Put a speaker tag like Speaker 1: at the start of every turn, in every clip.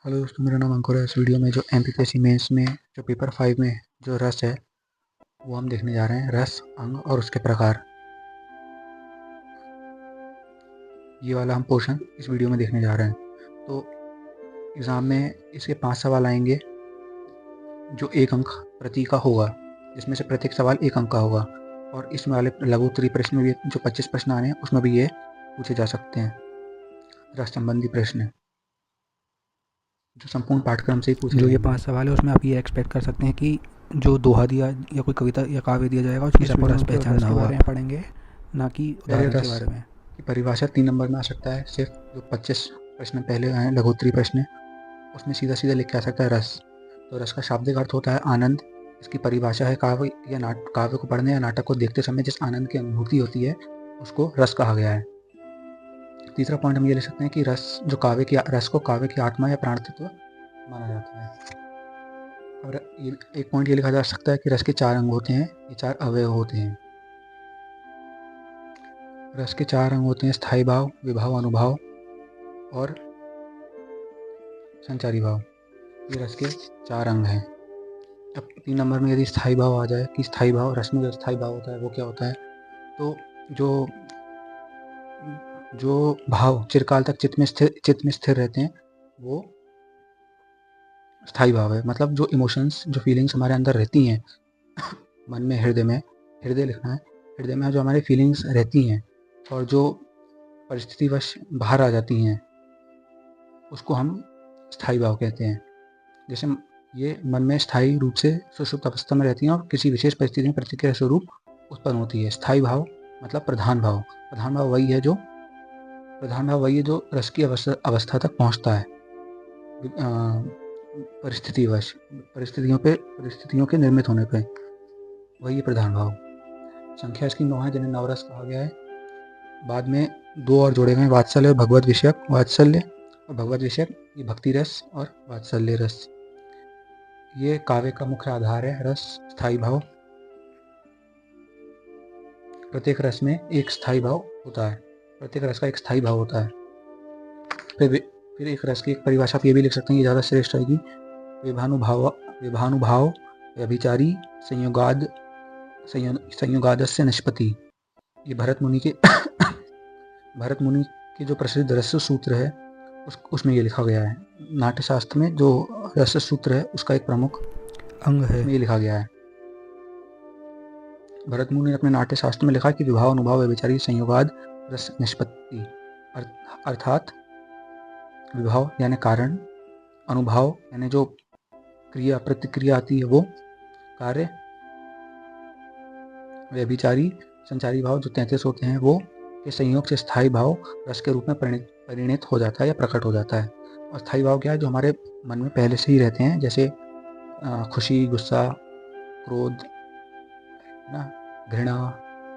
Speaker 1: Hello दोस्तों, मेरा नाम अंकुर है। इस वीडियो में जो एमपीपीएससी मेंस में जो पेपर 5 में जो रस है वो हम देखने जा रहे हैं। रस, अंग और उसके प्रकार, ये वाला हम पोर्शन इस वीडियो में देखने जा रहे हैं। तो एग्ज़ाम में इसके 5 सवाल आएंगे जो 1 अंक प्रति का होगा, जिसमें से प्रत्येक सवाल 1 अंक का होगा। और इसमें वाले लघु उत्तरीय प्रश्न में भी जो 25 प्रश्न आने हैं उसमें भी ये पूछे जा सकते हैं, रस संबंधी प्रश्न जो संपूर्ण पाठ्यक्रम से ही पूछे
Speaker 2: जो ये
Speaker 1: जाएंगे।
Speaker 2: 5 सवाल है उसमें आप ये एक्सपेक्ट कर सकते हैं कि जो दोहा दिया या कोई कविता या काव्य दिया जाएगा उसकी
Speaker 1: इस वीडियो
Speaker 2: रस
Speaker 1: में केवल
Speaker 2: पहचान
Speaker 1: रस
Speaker 2: ना
Speaker 1: के
Speaker 2: हो,
Speaker 1: बारे
Speaker 2: आप पढ़ेंगे ना कि
Speaker 1: पहले
Speaker 2: उदाहरण के
Speaker 1: रस
Speaker 2: बारे में।
Speaker 1: की परिभाषा 3 नंबर में आ सकता है। सिर्फ जो 25 प्रश्न पहले आए हैं लघुत्तरीय प्रश्न, उसमें सीधा सीधा लिख के आ सकता है रस। तो रस का शाब्दिक अर्थ होता है आनंद। इसकी परिभाषा है काव्य या काव्य को पढ़ने या नाटक को देखते समय जिस आनंद की अनुभूति होती है उसको रस कहा गया है। तीसरा पॉइंट हम ये ले सकते हैं कि रस जो रस को काव्य की आत्मा या प्राण तत्व माना जाता है। और एक पॉइंट ये लिखा जा सकता है कि रस के 4 अंग होते हैं, ये 4 अवयव होते हैं। रस के 4 अंग होते हैं: स्थायी भाव, विभाव, अनुभाव और संचारी भाव। ये रस के 4 अंग हैं। अब 3 नंबर में यदि स्थायी भाव आ जाए कि स्थायी भाव, रस में जो स्थायी भाव होता है वो क्या होता है, तो जो भाव चिरकाल तक चित्त में स्थिर रहते हैं वो स्थायी भाव है। मतलब जो इमोशंस, जो फीलिंग्स हमारे अंदर रहती हैं मन में, हृदय लिखना है, हृदय में जो हमारी फीलिंग्स रहती हैं और जो परिस्थितिवश बाहर आ जाती हैं उसको हम स्थायी भाव कहते हैं। जैसे ये मन में स्थायी रूप से सुषुप्त अवस्था में रहती हैं और किसी विशेष परिस्थिति में प्रतिक्रिया स्वरूप उत्पन्न होती है। स्थायी भाव मतलब प्रधान भाव। प्रधान भाव वही है जो रस की अवस्था तक पहुंचता है परिस्थितियों के निर्मित होने पे, वही प्रधान भाव। संख्या इसकी 9 है, जिन्हें नवरस कहा गया है। बाद में 2 और जोड़े गए, वात्सल्य और भगवत विषयक। वात्सल्य और भगवत विषयक ये भक्ति रस और वात्सल्य रस। ये काव्य का मुख्य आधार है, रस, स्थायी भाव। प्रत्येक रस में एक स्थायी भाव होता है, प्रत्येक रस का एक स्थायी भाव होता है। फिर एक रस की एक परिभाषा आप ये भी लिख सकते हैं, ये ज़्यादा श्रेष्ठ रहेगी। विभानुभाव व्यभिचारी संयोगादस्य निष्पत्ति। ये भरत मुनि के जो प्रसिद्ध रस सूत्र है उसमें ये लिखा गया है। नाट्यशास्त्र में जो रस सूत्र है उसका एक प्रमुख
Speaker 2: अंग है,
Speaker 1: ये लिखा गया है। भरत मुनि ने अपने नाट्यशास्त्र में लिखा कि विभाव, अनुभाव, व्यभिचारी, संयोगाद रस निष्पत्ति, अर्थात विभाव यानी कारण, अनुभाव यानी जो क्रिया प्रतिक्रिया आती है वो कार्य, व्यभिचारी संचारी भाव जो 33 होते हैं वो के संयोग से स्थायी भाव रस के रूप में परिणित हो जाता है या प्रकट हो जाता है। और स्थायी भाव क्या है, जो हमारे मन में पहले से ही रहते हैं, जैसे खुशी, गुस्सा, क्रोध, घृणा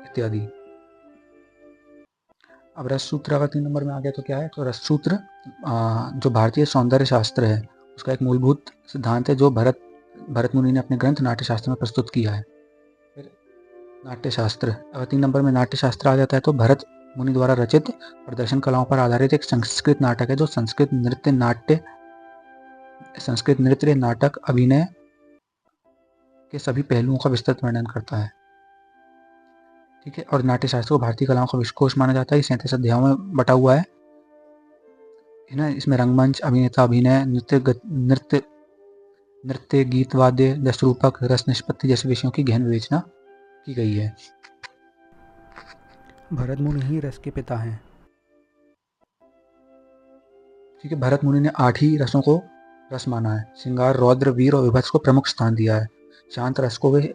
Speaker 1: इत्यादि। अब रस सूत्र अगर 3 नंबर में आ गया तो क्या है, तो रस सूत्र जो भारतीय सौंदर्य शास्त्र है उसका एक मूलभूत सिद्धांत है जो भरत मुनि ने अपने ग्रंथ नाट्यशास्त्र में प्रस्तुत किया है। फिर नाट्यशास्त्र, अगर 3 नंबर में नाट्यशास्त्र आ जाता है तो भरत मुनि द्वारा रचित प्रदर्शन कलाओं पर आधारित एक संस्कृत नाटक है जो संस्कृत नृत्य, नाटक, अभिनय के सभी पहलुओं का विस्तृत वर्णन करता है। ठीक है। और नाट्यशास्त्र को भारतीय कलाओं का विश्वकोश माना जाता है। 37 अध्यायों में बटा हुआ है ना। इसमें रंगमंच, अभिनेता, अभिनय, नृत्य, गीत, वाद्य, दस रूपक, रस निष्पत्ति जैसे विषयों की गहन विवेचना की गई है।
Speaker 2: भरत मुनि ही रस के पिता हैं।
Speaker 1: ठीक है। भरत मुनि ने 8 ही रसों को रस माना है। श्रृंगार, रौद्र, वीर और विभत्स को प्रमुख स्थान दिया है। शांत रस को वे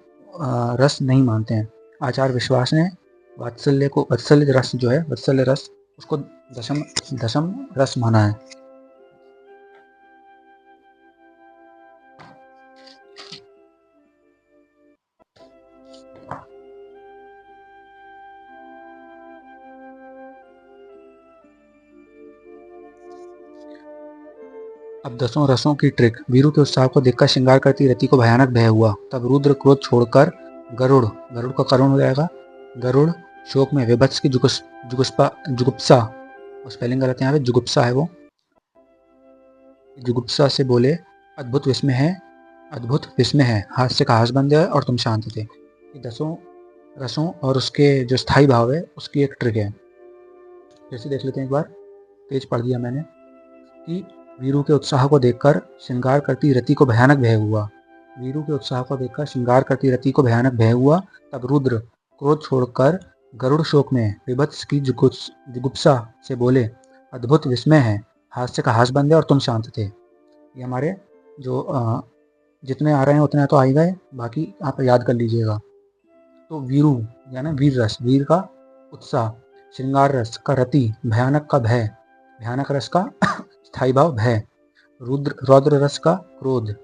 Speaker 1: रस नहीं मानते हैं। आचार्य विश्वास ने वात्सल्य रस उसको दशम रस माना है। अब 10 रसों की ट्रिक। वीरू के उत्साह को देखकर श्रृंगार करती रति को भयानक भय हुआ। तब रुद्र क्रोध छोड़कर गरुड़ का करुण हो जाएगा। गरुड़ शोक में विभत्स की जुगुप्सा, स्पेलिंग गलत है यहाँ पे, जुगुप्सा है वो, जुगुप्सा से बोले, अद्भुत विस्मय है, अद्भुत विस्मय है, हास्य का हास बन गया और तुम शांत थे। ये 10 रसों और उसके जो स्थायी भाव है उसकी एक ट्रिक है। जैसे देख लेते हैं, एक बार पेज पढ़ दिया मैंने कि वीरू के उत्साह को देखकर श्रृंगार करती रति को भयानक भय हुआ। वीरू के उत्साह को देखकर श्रृंगार करती रति को भयानक भय हुआ। तब रुद्र क्रोध छोड़कर गरुड़ शोक में विभत्स की जुगुप्सा से बोले, अद्भुत विस्मय है, हास्य का हास बन गया और तुम शांत थे। ये हमारे जो जितने आ रहे हैं उतने तो आ ही गए, बाकी आप याद कर लीजिएगा। तो वीरू यानी वीर रस, वीर का उत्साह, श्रृंगार रस का रति, भयानक का भय, भयानक रस का स्थायी भाव भय, रौद्र रस का क्रोध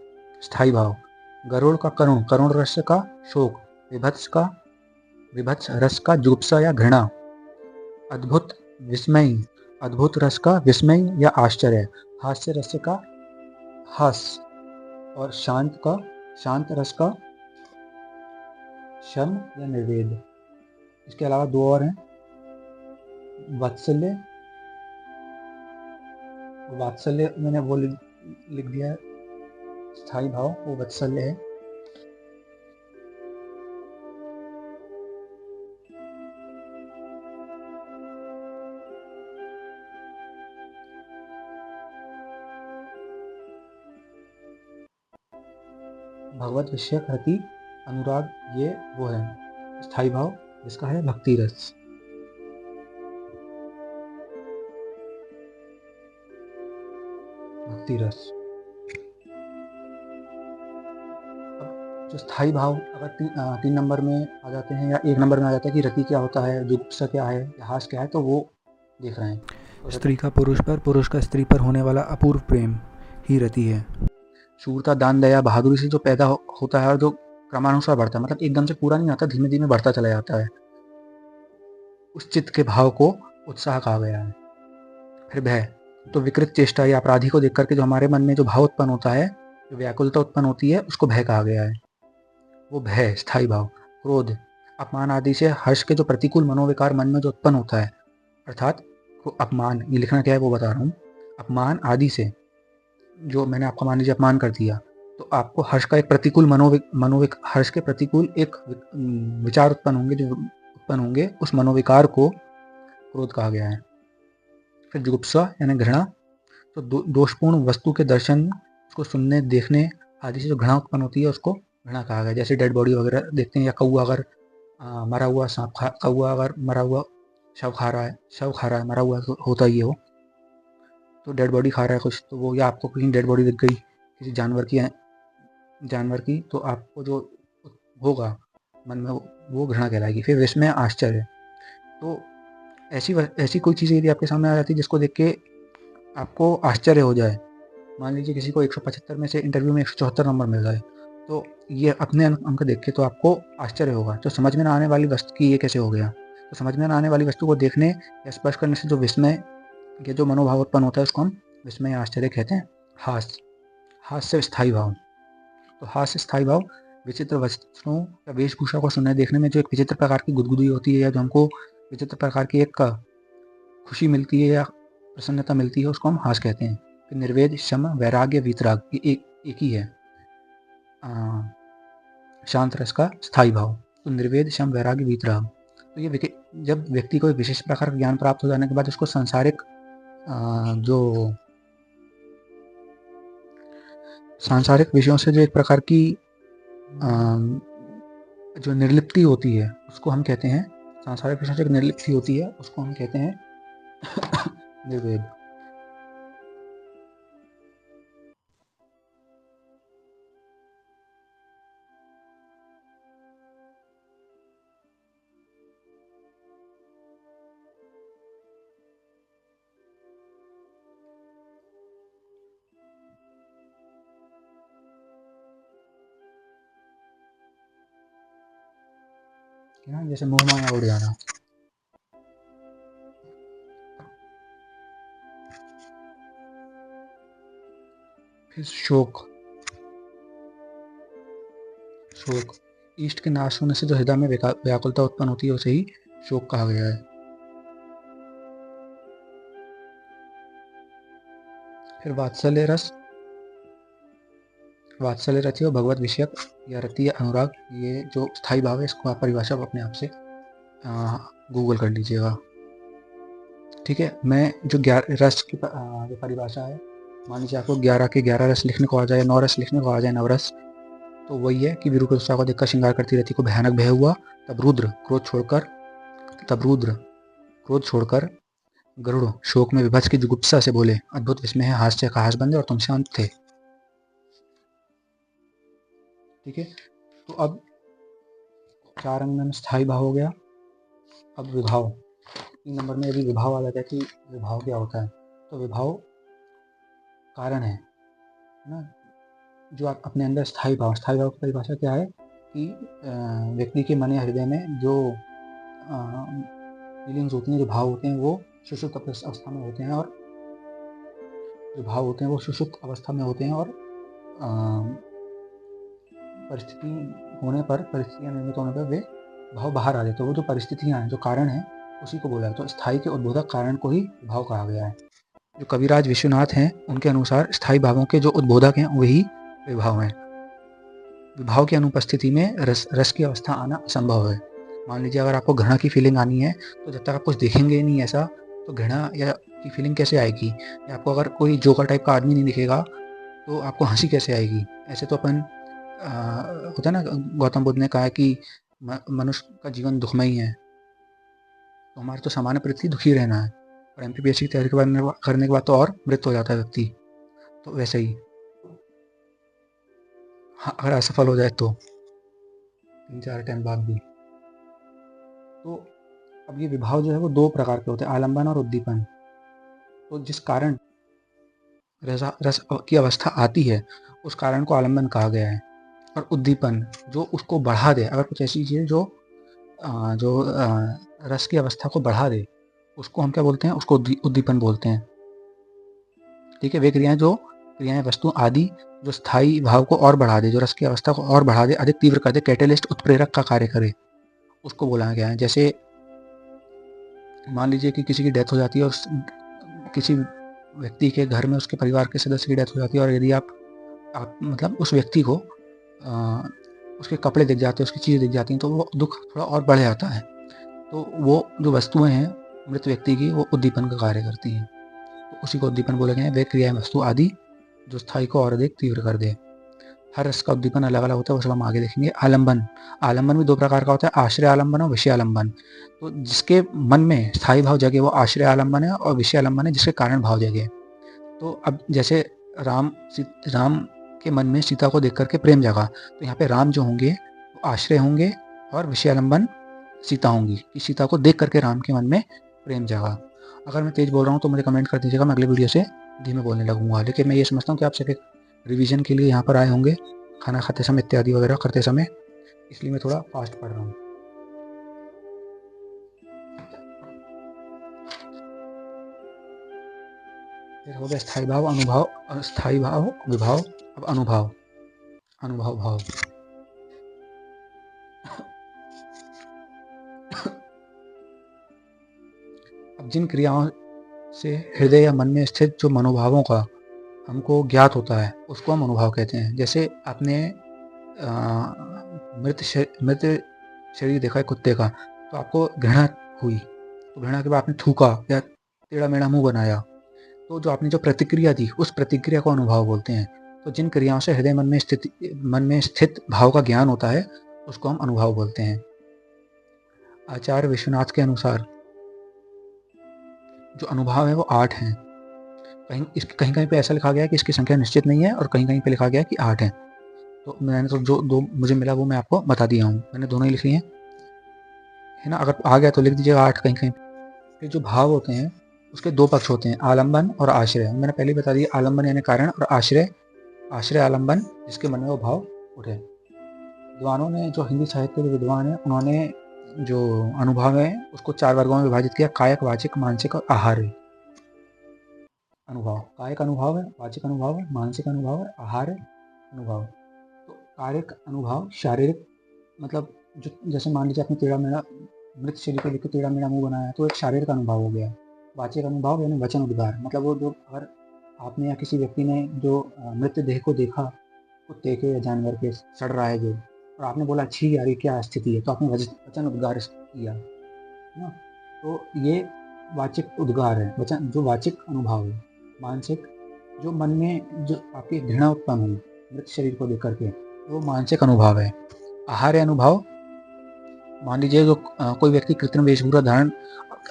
Speaker 1: स्थायी भाव, गरुड़ का करुण, करुण रस का शोक, विभत्स रस का जुगुप्सा या घृणा, अद्भुत विस्मय, अद्भुत रस का विस्मय या आश्चर्य, हास्य रस का हास, और शांत रस का शम या निर्वेद। इसके अलावा 2 और हैं, वात्सल्य, वात्सल्य मैंने वो लिख दिया है, स्थायी भाव वो वात्सल्य है। भगवत विषयक रति, अनुराग, ये वो है स्थायी भाव जिसका है भक्ति रस। भक्ति रस। अब जो स्थायी भाव अगर 3 नंबर में आ जाते हैं या 1 नंबर में आ जाता है कि रति क्या होता है, जुगुप्सा क्या है, हास क्या है, तो वो देख रहे हैं। तो
Speaker 2: स्त्री का पुरुष पर, पुरुष का स्त्री पर होने वाला अपूर्व प्रेम ही रति है।
Speaker 1: शूरता, दान, दया, बहादुरी से जो पैदा होता है और जो क्रमानुसार बढ़ता है, मतलब एकदम से पूरा नहीं आता, धीमे धीमे बढ़ता चला जाता है, उस चित्त के भाव को उत्साह कहा गया है। फिर भय, तो विकृत चेष्टा या अपराधी को देख करके जो हमारे मन में जो भाव उत्पन्न होता है, जो व्याकुलता उत्पन्न होती है, उसको भय कहा गया है। वो भय स्थायी भाव। क्रोध, अपमान आदि से हर्ष के जो प्रतिकूल मनोविकार मन में जो उत्पन्न होता है, अर्थात अपमान, ये लिखना क्या है वो बता रहा हूँ, अपमान आदि से जो मैंने आपका मान लीजिए अपमान कर दिया, तो आपको हर्ष का एक प्रतिकूल हर्ष के प्रतिकूल एक विचार उत्पन्न होंगे, जो उत्पन्न होंगे, उस मनोविकार को क्रोध कहा गया है। फिर जुगुप्सा यानी घृणा, तो दोषपूर्ण वस्तु के दर्शन, उसको सुनने, देखने आदि से जो घृणा उत्पन्न होती है उसको घृणा कहा गया। जैसे डेड बॉडी वगैरह देखते हैं, या कौआ अगर मरा हुआ सांप कौआ अगर मरा हुआ शव खा रहा है, मरा हुआ होता ही है वो, तो डेड बॉडी खा रहा है कुछ, तो वो, या आपको कहीं डेड बॉडी दिख गई किसी जानवर की, तो आपको जो होगा मन में वो घृणा कहलाएगी। फिर विस्मय, आश्चर्य, तो ऐसी कोई चीज़ यदि आपके सामने आ जाती है जिसको देख के आपको आश्चर्य हो जाए, मान लीजिए किसी को 175 में से इंटरव्यू में 174 नंबर मिल जाए, तो ये अपने अंक देख के तो आपको आश्चर्य होगा। तो समझ में ना आने वाली वस्तु की ये कैसे हो गया, तो समझ में ना आने वाली वस्तु को देखने या स्पर्श करने से जो विस्मय के जो मनोभाव उत्पन्न होता है उसको हम विस्मय आश्चर्य कहते हैं। हास्य स्थायी भाव, तो हास्य स्थायी भाव विचित्र वस्तुओं या वेशभूषा को सुनने देखने में जो एक विचित्र प्रकार की गुदगुदी होती है, या जो हमको विचित्र प्रकार की एक खुशी मिलती है या प्रसन्नता मिलती है, उसको हम हास कहते हैं। फिर निर्वेद, शम, वैराग्य, वीतराग, ये एक ही है, शांत रस का स्थायी भाव। तो निर्वेद, शम, वैराग्य, वीतराग, तो ये जब व्यक्ति को एक विशेष प्रकार का ज्ञान प्राप्त हो जाने के बाद उसको सांसारिक विषयों से जो एक प्रकार की जो निर्लिप्ति होती है उसको हम कहते हैं, सांसारिक विषयों से एक निर्लिप्ति होती है उसको हम कहते हैं निर्वेद। जैसे मोह माया उड़ जाना। फिर शोक, इष्ट के नाश होने से जो हृदय में व्याकुलता उत्पन्न होती है उसे ही शोक कहा गया है। फिर वात्सल्य रस, वात्सल्य रति और भगवत विषयक या रति या अनुराग, ये जो स्थायी भाव है इसको आप परिभाषा अपने आप से गूगल कर लीजिएगा। ठीक है, मैं जो रस की जो परिभाषा है, मान लीजिए आपको 11 के 11 रस लिखने को आ जाए, 9 रस लिखने को आ जाए, नवरस, तो वही है कि विरूप को देखकर श्रृंगार करती रति को भयानक भय हुआ, तब रुद्र क्रोध छोड़कर गरुड़ शोक में विभत्स की जुगुप्सा से बोले, अद्भुत विस्मय है, हास्य का हास बंदे और तुम शांत थे। ठीक है, तो अब 4 अंक में स्थायी भाव हो गया। अब विभाव 3 नंबर में अभी विभाव आ जाता है कि विभाव क्या होता है। तो विभाव कारण है ना, जो आप अपने अंदर स्थायी भाव की परिभाषा क्या है कि व्यक्ति के मन या हृदय में जो फीलिंग्स होती हैं, जो भाव होते हैं, वो सुषुप्त अवस्था में होते हैं, और जो भाव होते हैं वो सुषुप्त अवस्था में होते हैं, और परिस्थितियाँ निर्मित होने पर वे भाव बाहर आ जाते हैं। वो जो परिस्थितियाँ हैं, जो कारण है, उसी को बोला है। तो स्थायी के उद्बोधक कारण को ही भाव कहा गया है। जो कविराज विश्वनाथ हैं, उनके अनुसार स्थायी भावों के जो उद्बोधक हैं वही विभाव हैं। विभाव की अनुपस्थिति में रस की अवस्था आना असंभव है। मान लीजिए अगर आपको घृणा की फीलिंग आनी है, तो जब तक आप कुछ देखेंगे ही नहीं ऐसा, तो घृणा या की फीलिंग कैसे आएगी? या आपको अगर कोई जोकर टाइप का आदमी नहीं दिखेगा तो आपको हंसी कैसे आएगी? ऐसे तो अपन होता है ना, गौतम बुद्ध ने कहा है कि मनुष्य का जीवन दुखमयी है, तो हमारे तो सामान्य प्रति दुखी रहना है, और एमपीपीएससी की तैयारी करने के बाद तो और मृत हो जाता है व्यक्ति। तो वैसे ही हाँ, अगर असफल हो जाए तो 3-4 टाइम बाद भी। तो अब ये विभाव जो है वो 2 प्रकार के होते हैं, आलंबन और उद्दीपन। तो जिस कारण रस की अवस्था आती है, उस कारण को आलंबन कहा गया है। और उद्दीपन जो उसको बढ़ा दे, अगर कुछ ऐसी चीज़ जो रस की अवस्था को बढ़ा दे, उसको हम क्या बोलते हैं? उसको उद्दीपन बोलते हैं। ठीक है, वे क्रियाएं वस्तु आदि जो स्थायी भाव को और बढ़ा दे, जो रस की अवस्था को और बढ़ा दे, अधिक तीव्र कर दे, कैटेलिस्ट उत्प्रेरक का कार्य करे, उसको बोला गया है। जैसे मान लीजिए कि किसी की डेथ हो जाती है, और किसी व्यक्ति के घर में उसके परिवार के सदस्य की डेथ हो जाती है, और यदि आप मतलब उस व्यक्ति को उसके कपड़े दिख जाते हैं, उसकी चीज़ें दिख जाती हैं, तो वो दुख थोड़ा और बढ़ जाता है। तो वो जो वस्तुएं हैं मृत व्यक्ति की, वो उद्दीपन का कार्य करती हैं, तो उसी को उद्दीपन बोले गए हैं। वे क्रियाएं वस्तु आदि जो स्थायी को और अधिक तीव्र कर दे। हर रस का उद्दीपन अलग अलग होता है, वो सब हम आगे देखेंगे। आलंबन भी 2 प्रकार का होता है, आश्रय आलंबन और विषय आलंबन। तो जिसके मन में स्थायी भाव जगे वो आश्रय आलंबन है, और विषय आलंबन है जिसके कारण भाव जगे। तो अब जैसे राम के मन में सीता को देख करके प्रेम जगा, तो यहाँ पे राम जो होंगे वो आश्रय होंगे, और विषय आलंबन सीता होंगी, कि सीता को देख करके राम के मन में प्रेम जगा। अगर मैं तेज बोल रहा हूँ तो मुझे कमेंट कर दीजिएगा, मैं अगले वीडियो से धीमे बोलने लगूंगा। लेकिन मैं ये समझता हूँ कि आप सिर्फ एक रिवीजन के लिए यहाँ पर आए होंगे, खाना खाते समय इत्यादि वगैरह करते समय, इसलिए मैं थोड़ा फास्ट पढ़ रहा हूँ। फिर हो गया स्थायी भाव, अनुभव, अस्थायी भाव, विभाव। अब अनुभव भाव। अब जिन क्रियाओं से हृदय या मन में स्थित जो मनोभावों का हमको ज्ञात होता है, उसको हम अनुभव कहते हैं। जैसे आपने मृत शरीर देखा है कुत्ते का, तो आपको घृणा हुई, तो घृणा के बाद आपने थूका या टेढ़ा मेढ़ा मुंह बनाया, तो जो आपने जो प्रतिक्रिया दी, उस प्रतिक्रिया को अनुभव बोलते हैं। तो जिन क्रियाओं से हृदय मन में स्थित भाव का ज्ञान होता है, उसको हम अनुभव बोलते हैं। आचार्य विश्वनाथ के अनुसार जो अनुभव है वो 8 हैं। कहीं कहीं पे ऐसा लिखा गया है कि इसकी संख्या निश्चित नहीं है, और कहीं कहीं पे लिखा गया है कि 8 है। तो मैंने तो जो 2 मुझे मिला वो मैं आपको बता दिया हूँ, मैंने दोनों ही लिख लिए है ना। अगर आ गया तो लिख दीजिएगा 8 कहीं कहीं। फिर जो भाव होते हैं उसके 2 पक्ष होते हैं, आलंबन और आश्रय। मैंने पहले बता दिया, आलंबन यानी कारण, और आश्रय आलंबन जिसके मन में वो भाव उठे। विद्वानों ने, जो हिंदी साहित्य के विद्वान हैं, उन्होंने जो अनुभव है उसको 4 वर्गों में विभाजित किया, कायक, वाचिक, मानसिक और आहार्य अनुभव। कायिक अनुभव है, वाचिक अनुभव है, मानसिक अनुभव है, आहार्य अनुभव। तो कायिक अनुभव शारीरिक, मतलब जो जैसे मान लीजिए आपने टेढ़ा मेढ़ा मृत शरीर को लेकर टेढ़ा मेढ़ा मुंह बनाया, तो एक शारीरिक अनुभव हो गया। वाचिक अनुभव यानी वचन उद्गार, मतलब वो जो अगर आपने या किसी व्यक्ति ने जो मृत देह को देखा, कुत्ते के या जानवर के सड़ रहा है जो, और आपने बोला छी यार ये क्या स्थिति है, तो आपने वचन उद्गार किया है ना। तो ये वाचिक उद्गार है, वचन जो वाचिक अनुभव है। मानसिक, जो मन में जो आपकी घृणा उत्पन्न हुई मृत शरीर को देख करके, वो मानसिक अनुभव है। आहार्य अनुभव, मान लीजिए जो कोई व्यक्ति कृत्रिम वेशभूषा धारण,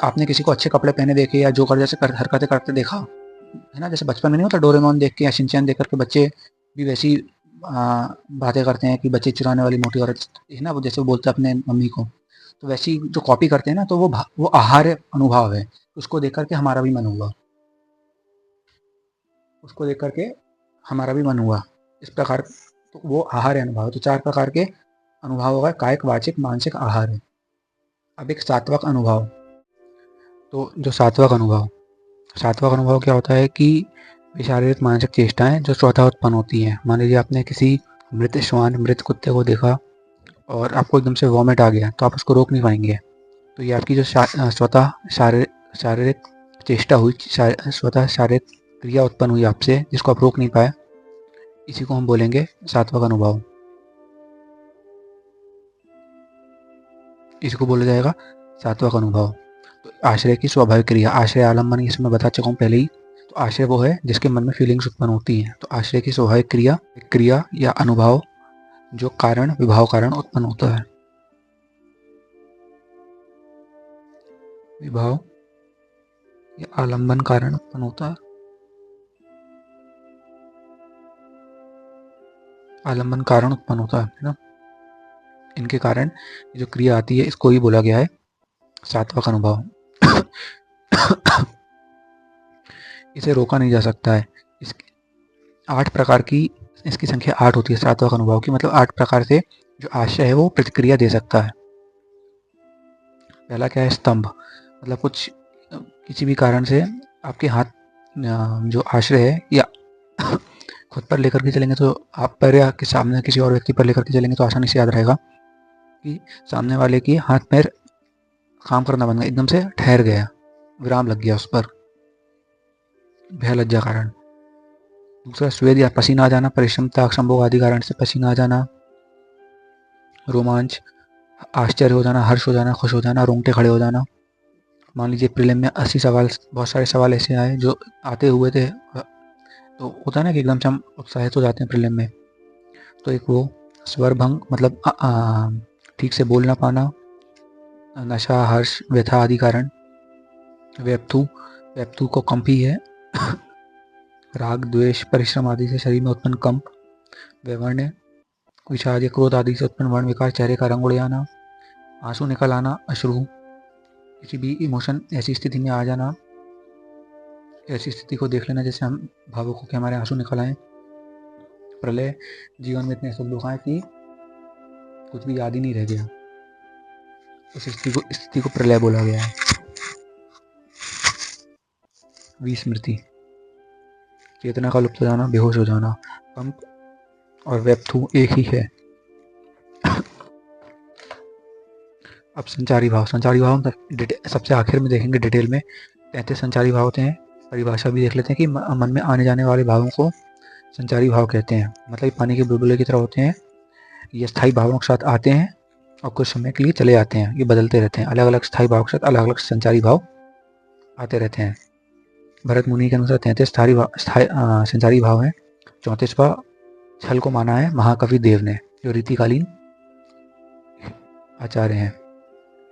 Speaker 1: आपने किसी को अच्छे कपड़े पहने देखे या जोकर जैसे हरकतें करते देखा है ना, जैसे बचपन में नहीं होता डोरेमोन देख के या शिनचैन देख करके बच्चे भी वैसी बातें करते हैं कि बच्चे चुराने वाली मोटी औरत है ना, वो जैसे वो बोलते हैं अपने मम्मी को, तो वैसी जो कॉपी करते हैं ना, तो वो आहार्य अनुभव है। उसको देख करके हमारा भी मन हुआ, उसको देख करके हमारा भी मन हुआ, इस प्रकार, तो वो आहार्य अनुभव। तो 4 प्रकार के अनुभव होगा, कायिक, वाचिक, मानसिक, आहार्य। अब एक सात्वक अनुभव, तो जो सात्वक अनुभव क्या होता है कि शारीरिक मानसिक चेष्टाएं जो स्वतः उत्पन्न होती हैं। मान लीजिए आपने किसी मृत श्वान, मृत कुत्ते को देखा और आपको एकदम से वॉमिट आ गया, तो आप उसको रोक नहीं पाएंगे। तो ये आपकी जो स्वतः शारीरिक चेष्टा हुई, स्वतः शारीरिक क्रिया उत्पन्न हुई आपसे, जिसको आप रोक नहीं पाए, इसी को हम बोलेंगे सात्वक अनुभव। इसको बोला जाएगा सात्वक अनुभव। तो आश्रय की स्वाभाविक क्रिया, आश्रय आलम्बन, इसमें मैं बता चुका हूँ पहले ही। तो आश्रय वो है जिसके मन में फीलिंग्स उत्पन्न होती हैं। तो आश्रय की स्वाभाविक क्रिया या अनुभव जो कारण विभाव कारण उत्पन्न होता है। विभाव या आलम्बन कारण उत्पन्न होता है। आलम्बन कारण उत्पन्न होता है ना। इनके कारण जो क्रिया आती है इसको ही बोला गया है सात्वक अनुभव। इसे रोका नहीं जा सकता है। इसकी 8 प्रकार की, इसकी संख्या 8 होती है सात्वक अनुभव की, मतलब 8 प्रकार से जो आश्रय है वो प्रतिक्रिया दे सकता है। पहला क्या है, स्तंभ, मतलब कुछ किसी भी कारण से आपके हाथ जो आश्रय है या खुद पर लेकर के चलेंगे, तो आप पर या कि सामने किसी और व्यक्ति पर लेकर के चलेंगे तो आसानी से याद रहेगा कि सामने वाले की हाथ पैर काम करना बंद गया, एकदम से ठहर गया, विराम लग गया उस पर, भय लज्जा कारण। दूसरा स्वेद या पसीना आ जाना, परिश्रमता संभोग आदि कारण से पसीना आ जाना। रोमांच, आश्चर्य हो जाना, हर्ष हो जाना, खुश हो जाना, रोंगटे खड़े हो जाना। मान लीजिए प्रीलिम में 80 सवाल, बहुत सारे सवाल ऐसे आए जो आते हुए थे, तो होता है ना कि एकदम से हम उत्साहित हो जाते हैं प्रीलिम में। तो एक वो स्वर भंग, मतलब ठीक से बोल ना पाना, नशा, हर्ष, व्यथा आदि कारण। वेप्तु को कंपी है। राग, द्वेष, परिश्रम आदि से शरीर में उत्पन्न कंप। वैवर्ण्य, विषाद या क्रोध आदि से उत्पन्न वर्ण विकार, चेहरे का रंग उड़ जाना, आंसू निकल आना, अश्रु, किसी भी इमोशन ऐसी स्थिति में आ जाना, ऐसी स्थिति को देख लेना जैसे हम भावुक होकर हमारे आंसू निकल आए। प्रलय, जीवन में इतने सुख दुख आए कि कुछ भी याद ही नहीं रह गया, उस स्थिति को प्रलय बोला गया है। विस्मृति, चेतना का लुप्त हो जाना, बेहोश हो जाना। कंप और वेप्थु एक ही है। अब संचारी भाव हम सबसे आखिर में देखेंगे डिटेल में। 33 संचारी भाव होते हैं। परिभाषा भी देख लेते हैं कि मन में आने जाने वाले भावों को संचारी भाव कहते हैं। मतलब पानी के बुलबुले की तरह होते हैं, ये स्थायी भावों के साथ आते हैं और कुछ समय के लिए चले जाते हैं। ये बदलते रहते हैं, अलग अलग स्थायी भाव के साथ अलग अलग संचारी भाव आते रहते हैं। भरत मुनि के अनुसार 33 संचारी भाव हैं। 34वां छल को माना है महाकवि देव ने, जो रीतिकालीन आचार्य हैं।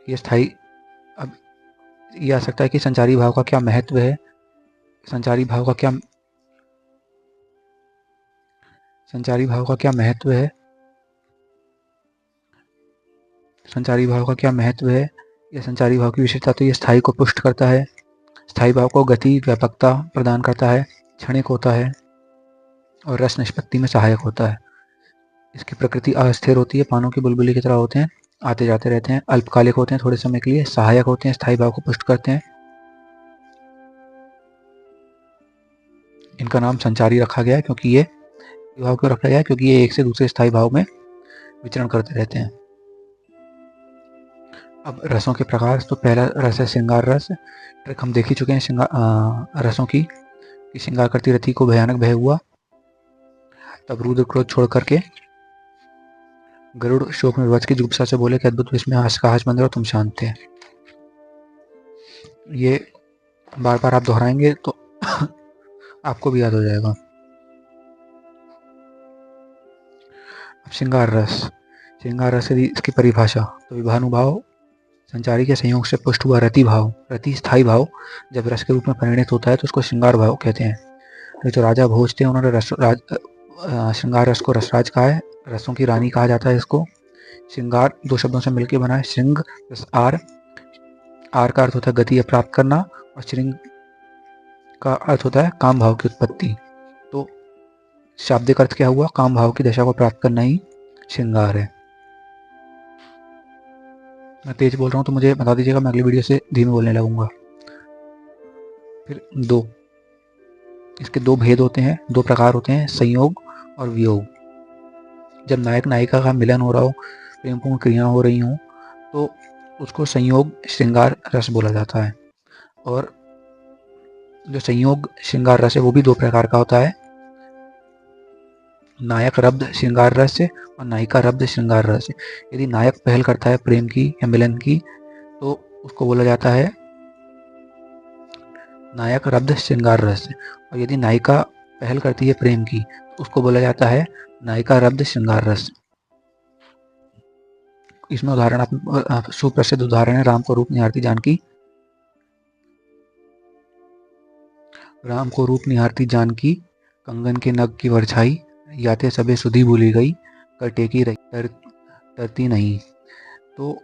Speaker 1: ये स्थायी, अब ये आ सकता है कि संचारी भाव का क्या महत्व है, संचारी भाव का क्या महत्व है, संचारी भाव का क्या महत्व है, या संचारी भाव की विशेषता। तो ये स्थायी को पुष्ट करता है, स्थायी भाव को गति व्यापकता प्रदान करता है, क्षणिक होता है और रस निष्पत्ति में सहायक होता है। इसकी प्रकृति अस्थिर होती है, पानों की बुलबुली की तरह होते हैं, आते जाते रहते हैं, अल्पकालिक होते हैं, थोड़े समय के लिए, सहायक होते हैं, स्थायी भाव को पुष्ट करते हैं। इनका नाम संचारी रखा गया है क्योंकि ये भाव क्यों रखा गया है, क्योंकि ये एक से दूसरे स्थायी भाव में विचरण करते रहते हैं। अब रसों के प्रकार, तो पहला रस है श्रृंगार रस। ट्रिक हम देख ही चुके हैं रसों की, कि श्रृंगार करती रति को भयानक भय हुआ, तब रुद्र क्रोध छोड़ करके गरुड़ शोक में विवश की जुगुप्सा से बोले कि अद्भुत विस्मय हर्ष का हर्ष बंदे और तुम शांत थे। ये बार बार आप दोहराएंगे तो आपको भी याद हो जाएगा। अब श्रृंगार रस। श्रृंगार रस यदि इसकी परिभाषा तो विभानुभाव संचारी के संयोग से पुष्ट हुआ रति भाव, रति स्थायी भाव जब रस के रूप में परिणत होता है तो उसको श्रृंगार भाव कहते हैं। जो राजा भोज थे उन्होंने श्रृंगार रस को रसराज कहा है, रसों की रानी कहा जाता है इसको। श्रृंगार दो शब्दों से मिलकर बना है, श्रृंग प्लस आर। आर का अर्थ होता है गति या प्राप्त करना और श्रृंग का अर्थ होता है काम भाव की उत्पत्ति। तो शाब्दिक अर्थ क्या हुआ? काम भाव की दशा को प्राप्त करना ही श्रृंगार है। मैं तेज बोल रहा हूँ तो मुझे बता दीजिएगा, मैं अगली वीडियो से धीमे बोलने लगूंगा। फिर इसके दो भेद होते हैं, दो प्रकार होते हैं, संयोग और वियोग। जब नायक नायिका का मिलन हो रहा हो, प्रेमपूर्ण क्रियाएं हो रही हों, तो उसको संयोग श्रृंगार रस बोला जाता है। और जो संयोग श्रृंगार रस है वो भी दो प्रकार का होता है, नायक रब्द श्रृंगार रस से और नायिका रब्द श्रृंगार रस से। यदि नायक पहल करता है प्रेम की या मिलन की तो उसको बोला जाता है नायक रब्द श्रृंगार रस, और यदि नायिका पहल करती है प्रेम की तो उसको बोला जाता है नायिका रब्द श्रृंगार रस। इसमें उदाहरण आप सुप्रसिद्ध उदाहरण है राम को रूप निहारती जानकी। राम को रूप निहारती जानकी कंगन के नग की परछाई, याते सबे सुधी भूली गई कर टेकी रही तरती नहीं। तो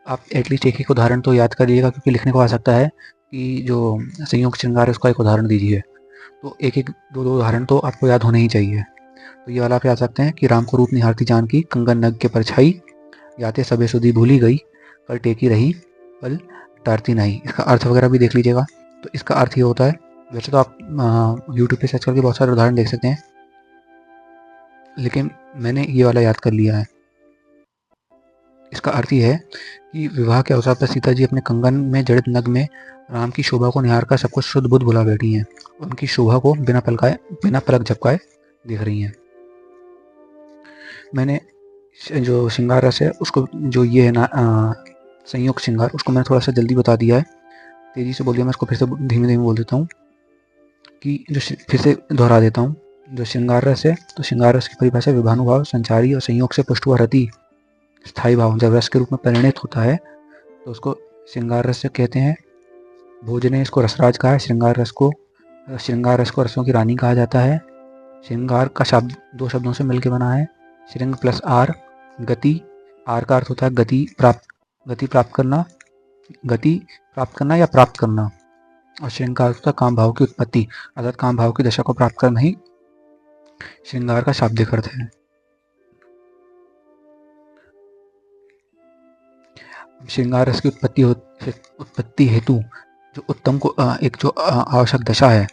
Speaker 1: आप एटलीस्ट एक उदाहरण तो याद कर लीजिएगा, क्योंकि लिखने को आ सकता है कि जो संयोग श्रृंगार है उसका एक उदाहरण दीजिए। तो एक दो उदाहरण तो आपको याद होने ही चाहिए। तो ये वाला आप याद सकते हैं कि राम को रूप निहारती जानकी कंगन नग के परछाई, याते सबे सुधी भूली गई कर टेकी रही पल टारती नहीं। इसका अर्थ वगैरह भी देख लीजिएगा। तो इसका अर्थ ये होता है, वैसे तो आप यूट्यूब पे सर्च करके बहुत सारे उदाहरण देख सकते हैं, लेकिन मैंने ये वाला याद कर लिया है। इसका अर्थ ये है कि विवाह के अवसर पर सीता जी अपने कंगन में जड़ित नग में राम की शोभा को निहार कर सबको शुद्ध बुद्ध बुला बैठी हैं। उनकी शोभा को बिना पलक झपकाए देख रही हैं। मैंने जो श्रृंगार रस है उसको, जो ये है ना संयोग श्रृंगार, उसको मैंने थोड़ा सा जल्दी बता दिया है, तेजी से बोल दिया। मैं इसको फिर से धीमे धीमे बोल देता हूँ कि जो फिर से दोहरा देता हूँ। जो श्रृंगार रस है तो श्रृंगार रस की परिभाषा विभानुभाव संचारी और संयोग से पुष्ट हुआ रति स्थायी भाव जब रस के रूप में परिणत होता है तो उसको श्रृंगार रस कहते हैं। भोज ने इसको रसराज कहा है। श्रृंगार रस को रसों की रानी कहा जाता है। श्रृंगार का शब्द दो शब्दों से मिलकर बना है, श्रृंग प्लस आर। गति, आर का अर्थ होता है गति प्राप्त करना या प्राप्त करना, और श्रृंग का अर्थ होता है काम भाव की उत्पत्ति, अर्थात काम भाव की दशा को प्राप्त करना ही श्रृंगार का शाब्दिक अर्थ है। श्रृंगार रस की उत्पत्ति हेतु जो उत्तम को एक जो आवश्यक दशा है,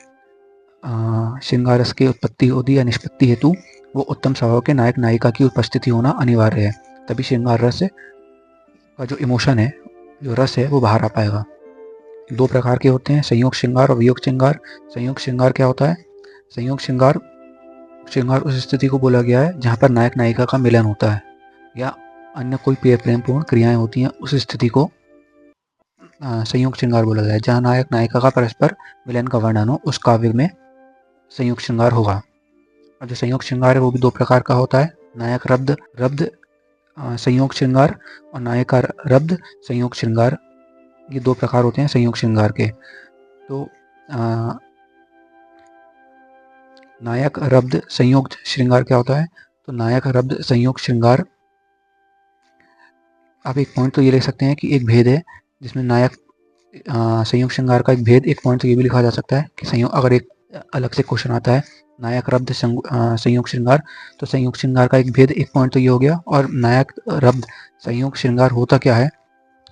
Speaker 1: श्रृंगार रस की उत्पत्ति होती है निष्पत्ति हेतु वो उत्तम स्वभाव के नायक नायिका की उपस्थिति होना अनिवार्य है, तभी श्रृंगार रस का जो इमोशन है, जो रस है, वो बाहर आ पाएगा। दो प्रकार के होते हैं, संयोग श्रृंगार और वियोग श्रृंगार। संयोग श्रृंगार क्या होता है? संयोग श्रृंगार उस स्थिति को बोला गया है जहाँ पर नायक नायिका का मिलन होता है या अन्य कोई प्रेमपूर्ण क्रियाएं होती हैं, उस स्थिति को संयोग श्रृंगार बोला गया है। जहाँ नायक नायिका का परस्पर मिलन का वर्णन हो उस काव्य में संयोग श्रृंगार होगा। और जो संयोग श्रृंगार है वो भी दो प्रकार का होता है, नायक रब्द संयोग श्रृंगार और नायिका रब्द संयोग श्रृंगार। ये दो प्रकार होते हैं संयोग श्रृंगार के। तो नायक रब्द संयोग श्रृंगार क्या होता है? तो नायक रब्द संयोग श्रृंगार, आप एक पॉइंट तो ये लिख सकते हैं कि एक भेद है जिसमें नायक संयोग श्रृंगार का एक भेद, एक पॉइंट तो ये भी लिखा जा सकता है कि संयोग, अगर एक अलग से क्वेश्चन आता है नायक रब्द संयोग श्रृंगार, तो संयोग श्रृंगार का एक भेद, एक पॉइंट तो ये हो गया। और नायक रब्द संयोग श्रृंगार होता क्या है?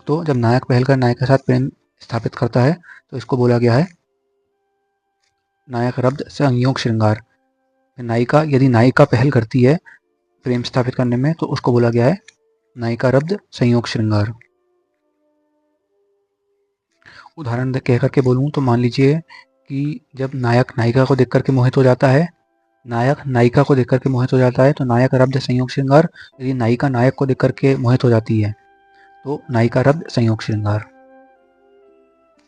Speaker 1: तो जब नायक पहल कर नायक के साथ प्रेम स्थापित करता है तो इसको बोला गया है नायक रब्द संयोग श्रृंगार। नायिका, यदि नायिका पहल करती है प्रेम स्थापित करने में तो उसको बोला गया है नायिका रब्द संयोग श्रृंगार। उदाहरण कह करके बोलूँ तो मान लीजिए कि जब नायक नायिका को देख करके मोहित हो जाता है नायक नायिका को देख करके मोहित हो जाता है तो नायक रब्द संयोग श्रृंगार। यदि नायिका नायक को देख करके मोहित हो जाती है तो नायिका रब्द संयोग श्रृंगार।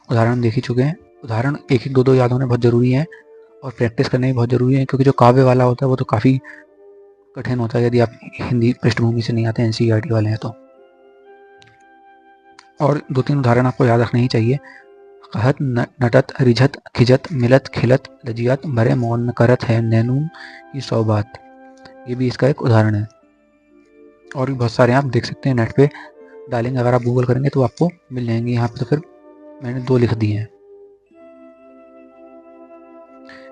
Speaker 1: उदाहरण देख ही चुके हैं। उदाहरण एक एक दो याद होने बहुत ज़रूरी है और प्रैक्टिस करने भी बहुत ज़रूरी है, क्योंकि जो काव्य वाला होता है वो तो काफ़ी कठिन होता है यदि आप हिंदी पृष्ठभूमि से नहीं आते, एनसीईआरटी वाले हैं तो। और 2-3 उदाहरण आपको याद रखने ही चाहिए। कहत नटत रिझत खिजत मिलत खिलत लजियत भरे मौन में करत है नैनून की सौबात। ये भी इसका एक उदाहरण है। और भी बहुत सारे आप देख सकते हैं, नेट पे डालेंगे अगर आप गूगल करेंगे तो आपको मिल जाएंगे। यहाँ पे तो फिर मैंने 2 लिख दिए हैं।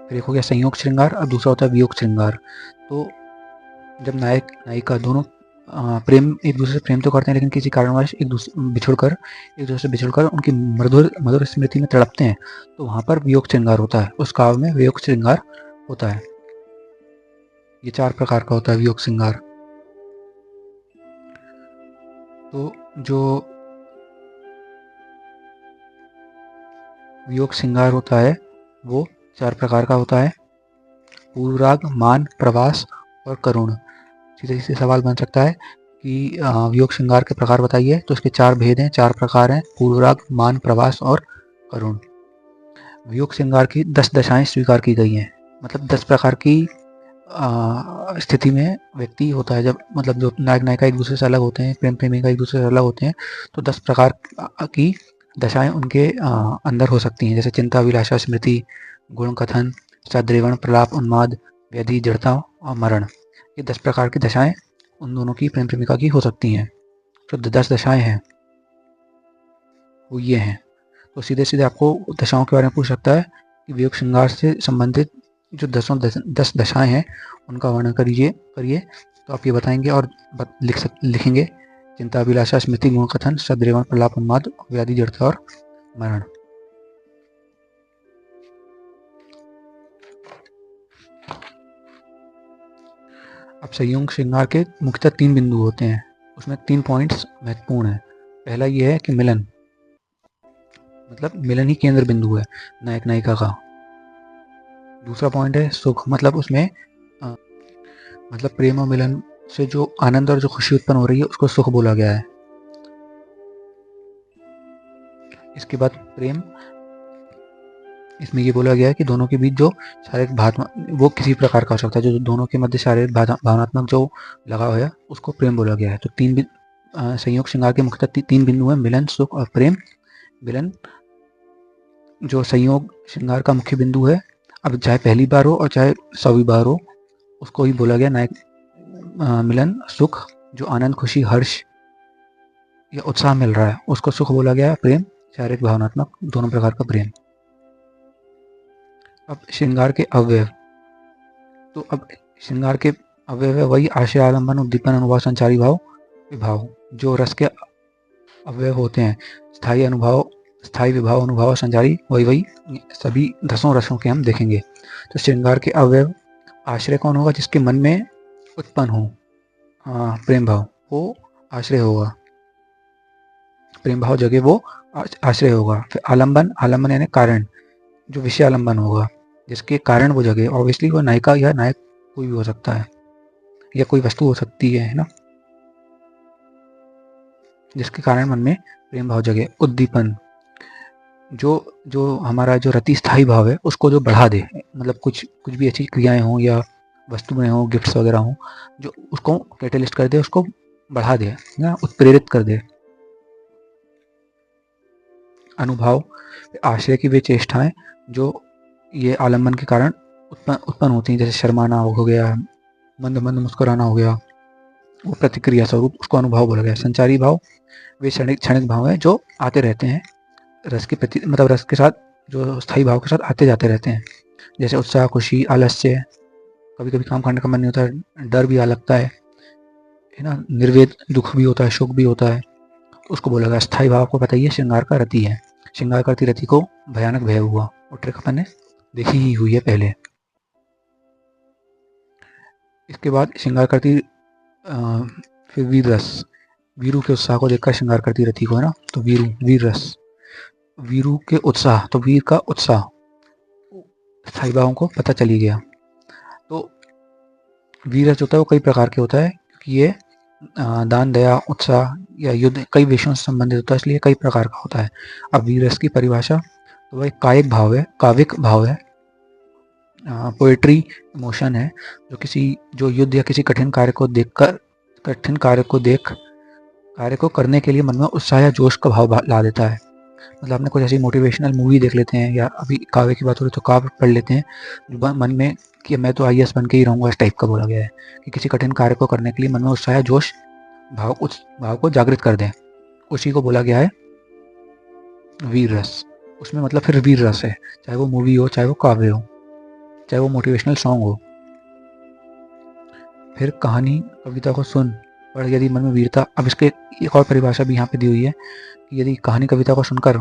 Speaker 1: फिर एक हो गया संयोग श्रृंगार, और दूसरा होता है वियोग श्रृंगार। तो जब नायक नायिका दोनों प्रेम एक दूसरे से प्रेम तो करते हैं, लेकिन किसी कारणवश एक दूसरे से बिछुड़कर उनकी मधुर स्मृति में तड़पते हैं, तो वहाँ पर वियोग श्रृंगार होता है। उस काव्य में वियोग श्रृंगार होता है। ये 4 प्रकार का होता है वियोग श्रृंगार। तो जो वियोग श्रृंगार होता है वो 4 प्रकार का होता है: पूर्वराग, मान, प्रवास और करुण। सीधे सीधे सवाल बन सकता है कि वियोग श्रृंगार के प्रकार बताइए, तो इसके 4 भेद हैं, 4 प्रकार हैं: पूर्वराग, मान, प्रवास और करुण। वियोग श्रृंगार की 10 दशाएं स्वीकार की गई हैं। मतलब 10 प्रकार की स्थिति में व्यक्ति होता है, जब मतलब जो नायक नायिका एक दूसरे से अलग होते हैं, प्रेम प्रेमिका एक दूसरे से अलग होते हैं, तो 10 प्रकार की दशाएं उनके अंदर हो सकती हैं, जैसे चिंता, अभिलाषा, स्मृति, गुण कथन, सद्रेवण, प्रलाप, उन्माद, व्याधि, जड़ता और मरण। ये 10 प्रकार की दशाएं उन दोनों की, प्रेम प्रेमिका की हो सकती हैं। तो 10 दशाएं हैं वो ये हैं। तो सीधे सीधे आपको दशाओं के बारे में पूछ सकता है कि वियोग श्रृंगार से संबंधित जो 10 दशाएं हैं उनका वर्णन करिए। तो आप ये बताएंगे और लिखेंगे: चिंता, अभिलाषा, स्मृति, गुण कथन, सद्रेवण, प्रलाप, उन्माद, व्याधि, जड़ता और मरण। अब संयोग श्रृंगार के मुख्यतः 3 बिंदु होते हैं, उसमें 3 पॉइंट्स महत्वपूर्ण हैं। पहला ये है कि मिलन, मतलब मिलन ही केंद्र बिंदु है नायक नायिका का। दूसरा पॉइंट है सुख, मतलब उसमें मतलब प्रेम और मिलन से जो आनंद और जो खुशी उत्पन्न हो रही है उसको सुख बोला गया है। इसके बाद प्रेम, इसमें ये बोला गया है कि दोनों के बीच जो शारीरिक भावना वो किसी प्रकार का हो सकता है, जो दोनों के मध्य शारीरिक भावनात्मक जो लगाव है उसको प्रेम बोला गया है। तो 3 संयोग श्रृंगार के मुख्यतः 3 बिंदु हैं: मिलन, सुख और प्रेम। मिलन जो संयोग श्रृंगार का मुख्य बिंदु है, अब चाहे पहली बार हो और चाहे 100वीं बार हो, उसको ही बोला गया नायक मिलन। सुख जो आनंद, खुशी, हर्ष या उत्साह मिल रहा है उसको सुख बोला गया। प्रेम शारीरिक भावनात्मक दोनों प्रकार का प्रेम। अब श्रृंगार के अवयव, तो अब श्रृंगार के अवयव है वही आशय, आलंबन, उद्दीपन, अनुभव, संचारी भाव, विभाव। जो रस के अवयव होते हैं, स्थायी अनुभव, स्थायी विभाव, अनुभाव, संचारी, वही सभी 10 रसों के हम देखेंगे। तो श्रृंगार के अवयव, आश्रय कौन होगा? जिसके मन में उत्पन्न हो प्रेम भाव, वो आश्रय होगा। प्रेम भाव जगह वो आश्रय होगा। फिर आलंबन, आलंबन यानी कारण, जो विषय आलंबन होगा, जिसके कारण वो जगह, ऑब्वियसली वो नायिका या नायक कोई भी हो सकता है, या कोई वस्तु हो सकती है ना, जिसके कारण मन में प्रेम भाव जगे। उद्दीपन, जो हमारा जो रति स्थायी भाव है उसको जो बढ़ा दे, मतलब कुछ भी अच्छी क्रियाएं हों या वस्तुएं हों, गिफ्ट्स वगैरह हों, जो उसको कैटेलिस्ट कर दे, उसको बढ़ा दे या उत्प्रेरित कर दे। अनुभाव, आश्रय की वे चेष्टाएं जो ये आलंबन के कारण उत्पन्न होती हैं, जैसे शर्माना हो गया, मंद मंद मुस्कुराना हो गया, वो प्रतिक्रिया स्वरूप, उसको अनुभाव बोला गया। संचारी भाव, वे क्षणिक भाव हैं जो आते रहते हैं रस के प्रति, मतलब रस के साथ जो स्थायी भाव के साथ आते जाते रहते हैं, जैसे उत्साह, खुशी, आलस्य, कभी कभी काम करने का मन नहीं होता, डर भी आ लगता है ना, निर्वेद, दुख भी होता है, शोक भी होता है, उसको बोला गया। स्थायी भाव को पता ही है, श्रृंगार का रति है। श्रृंगार करती रति को भयानक भय हुआ, और ट्रिक अपन ने देखी ही हुई है पहले। इसके बाद श्रृंगार करती फिर वीर रस, वीरू के उत्साह को देखकर श्रृंगार करती रति को, है ना, तो वीर रस, वीरू के उत्साह, तो वीर का उत्साह स्थायी भावों को पता चली गया। तो वीर रस जो होता है वो कई प्रकार के होता है, क्योंकि ये दान, दया, उत्साह या युद्ध कई विषयों से संबंधित होता है, इसलिए कई प्रकार का होता है। अब वीर रस की परिभाषा तो वह एक कायिक भाव है, काविक भाव है, पोएट्री इमोशन है, जो युद्ध या किसी कठिन कार्य को करने के लिए मन में उत्साह या जोश का भाव ला देता है। मतलब आपने कुछ ऐसी मोटिवेशनल मूवी देख लेते हैं, या अभी काव्य की बात हो रही तो काव्य पढ़ लेते हैं, जो मन में कि मैं तो आईएएस बन के ही रहूँगा, इस टाइप का बोला गया है कि किसी कठिन कार्य को करने के लिए मन में उत्साह या जोश उस भाव को जागृत कर दें, उसी को बोला गया है वीर रस। उसमें मतलब फिर वीर रस है, चाहे वो मूवी हो, चाहे वो काव्य हो, चाहे वो मोटिवेशनल सॉन्ग हो। फिर कहानी कविता को सुन पढ़ यदि मन में वीरता, अब इसके एक और परिभाषा भी यहाँ पे दी हुई है कि यदि कहानी कविता को सुनकर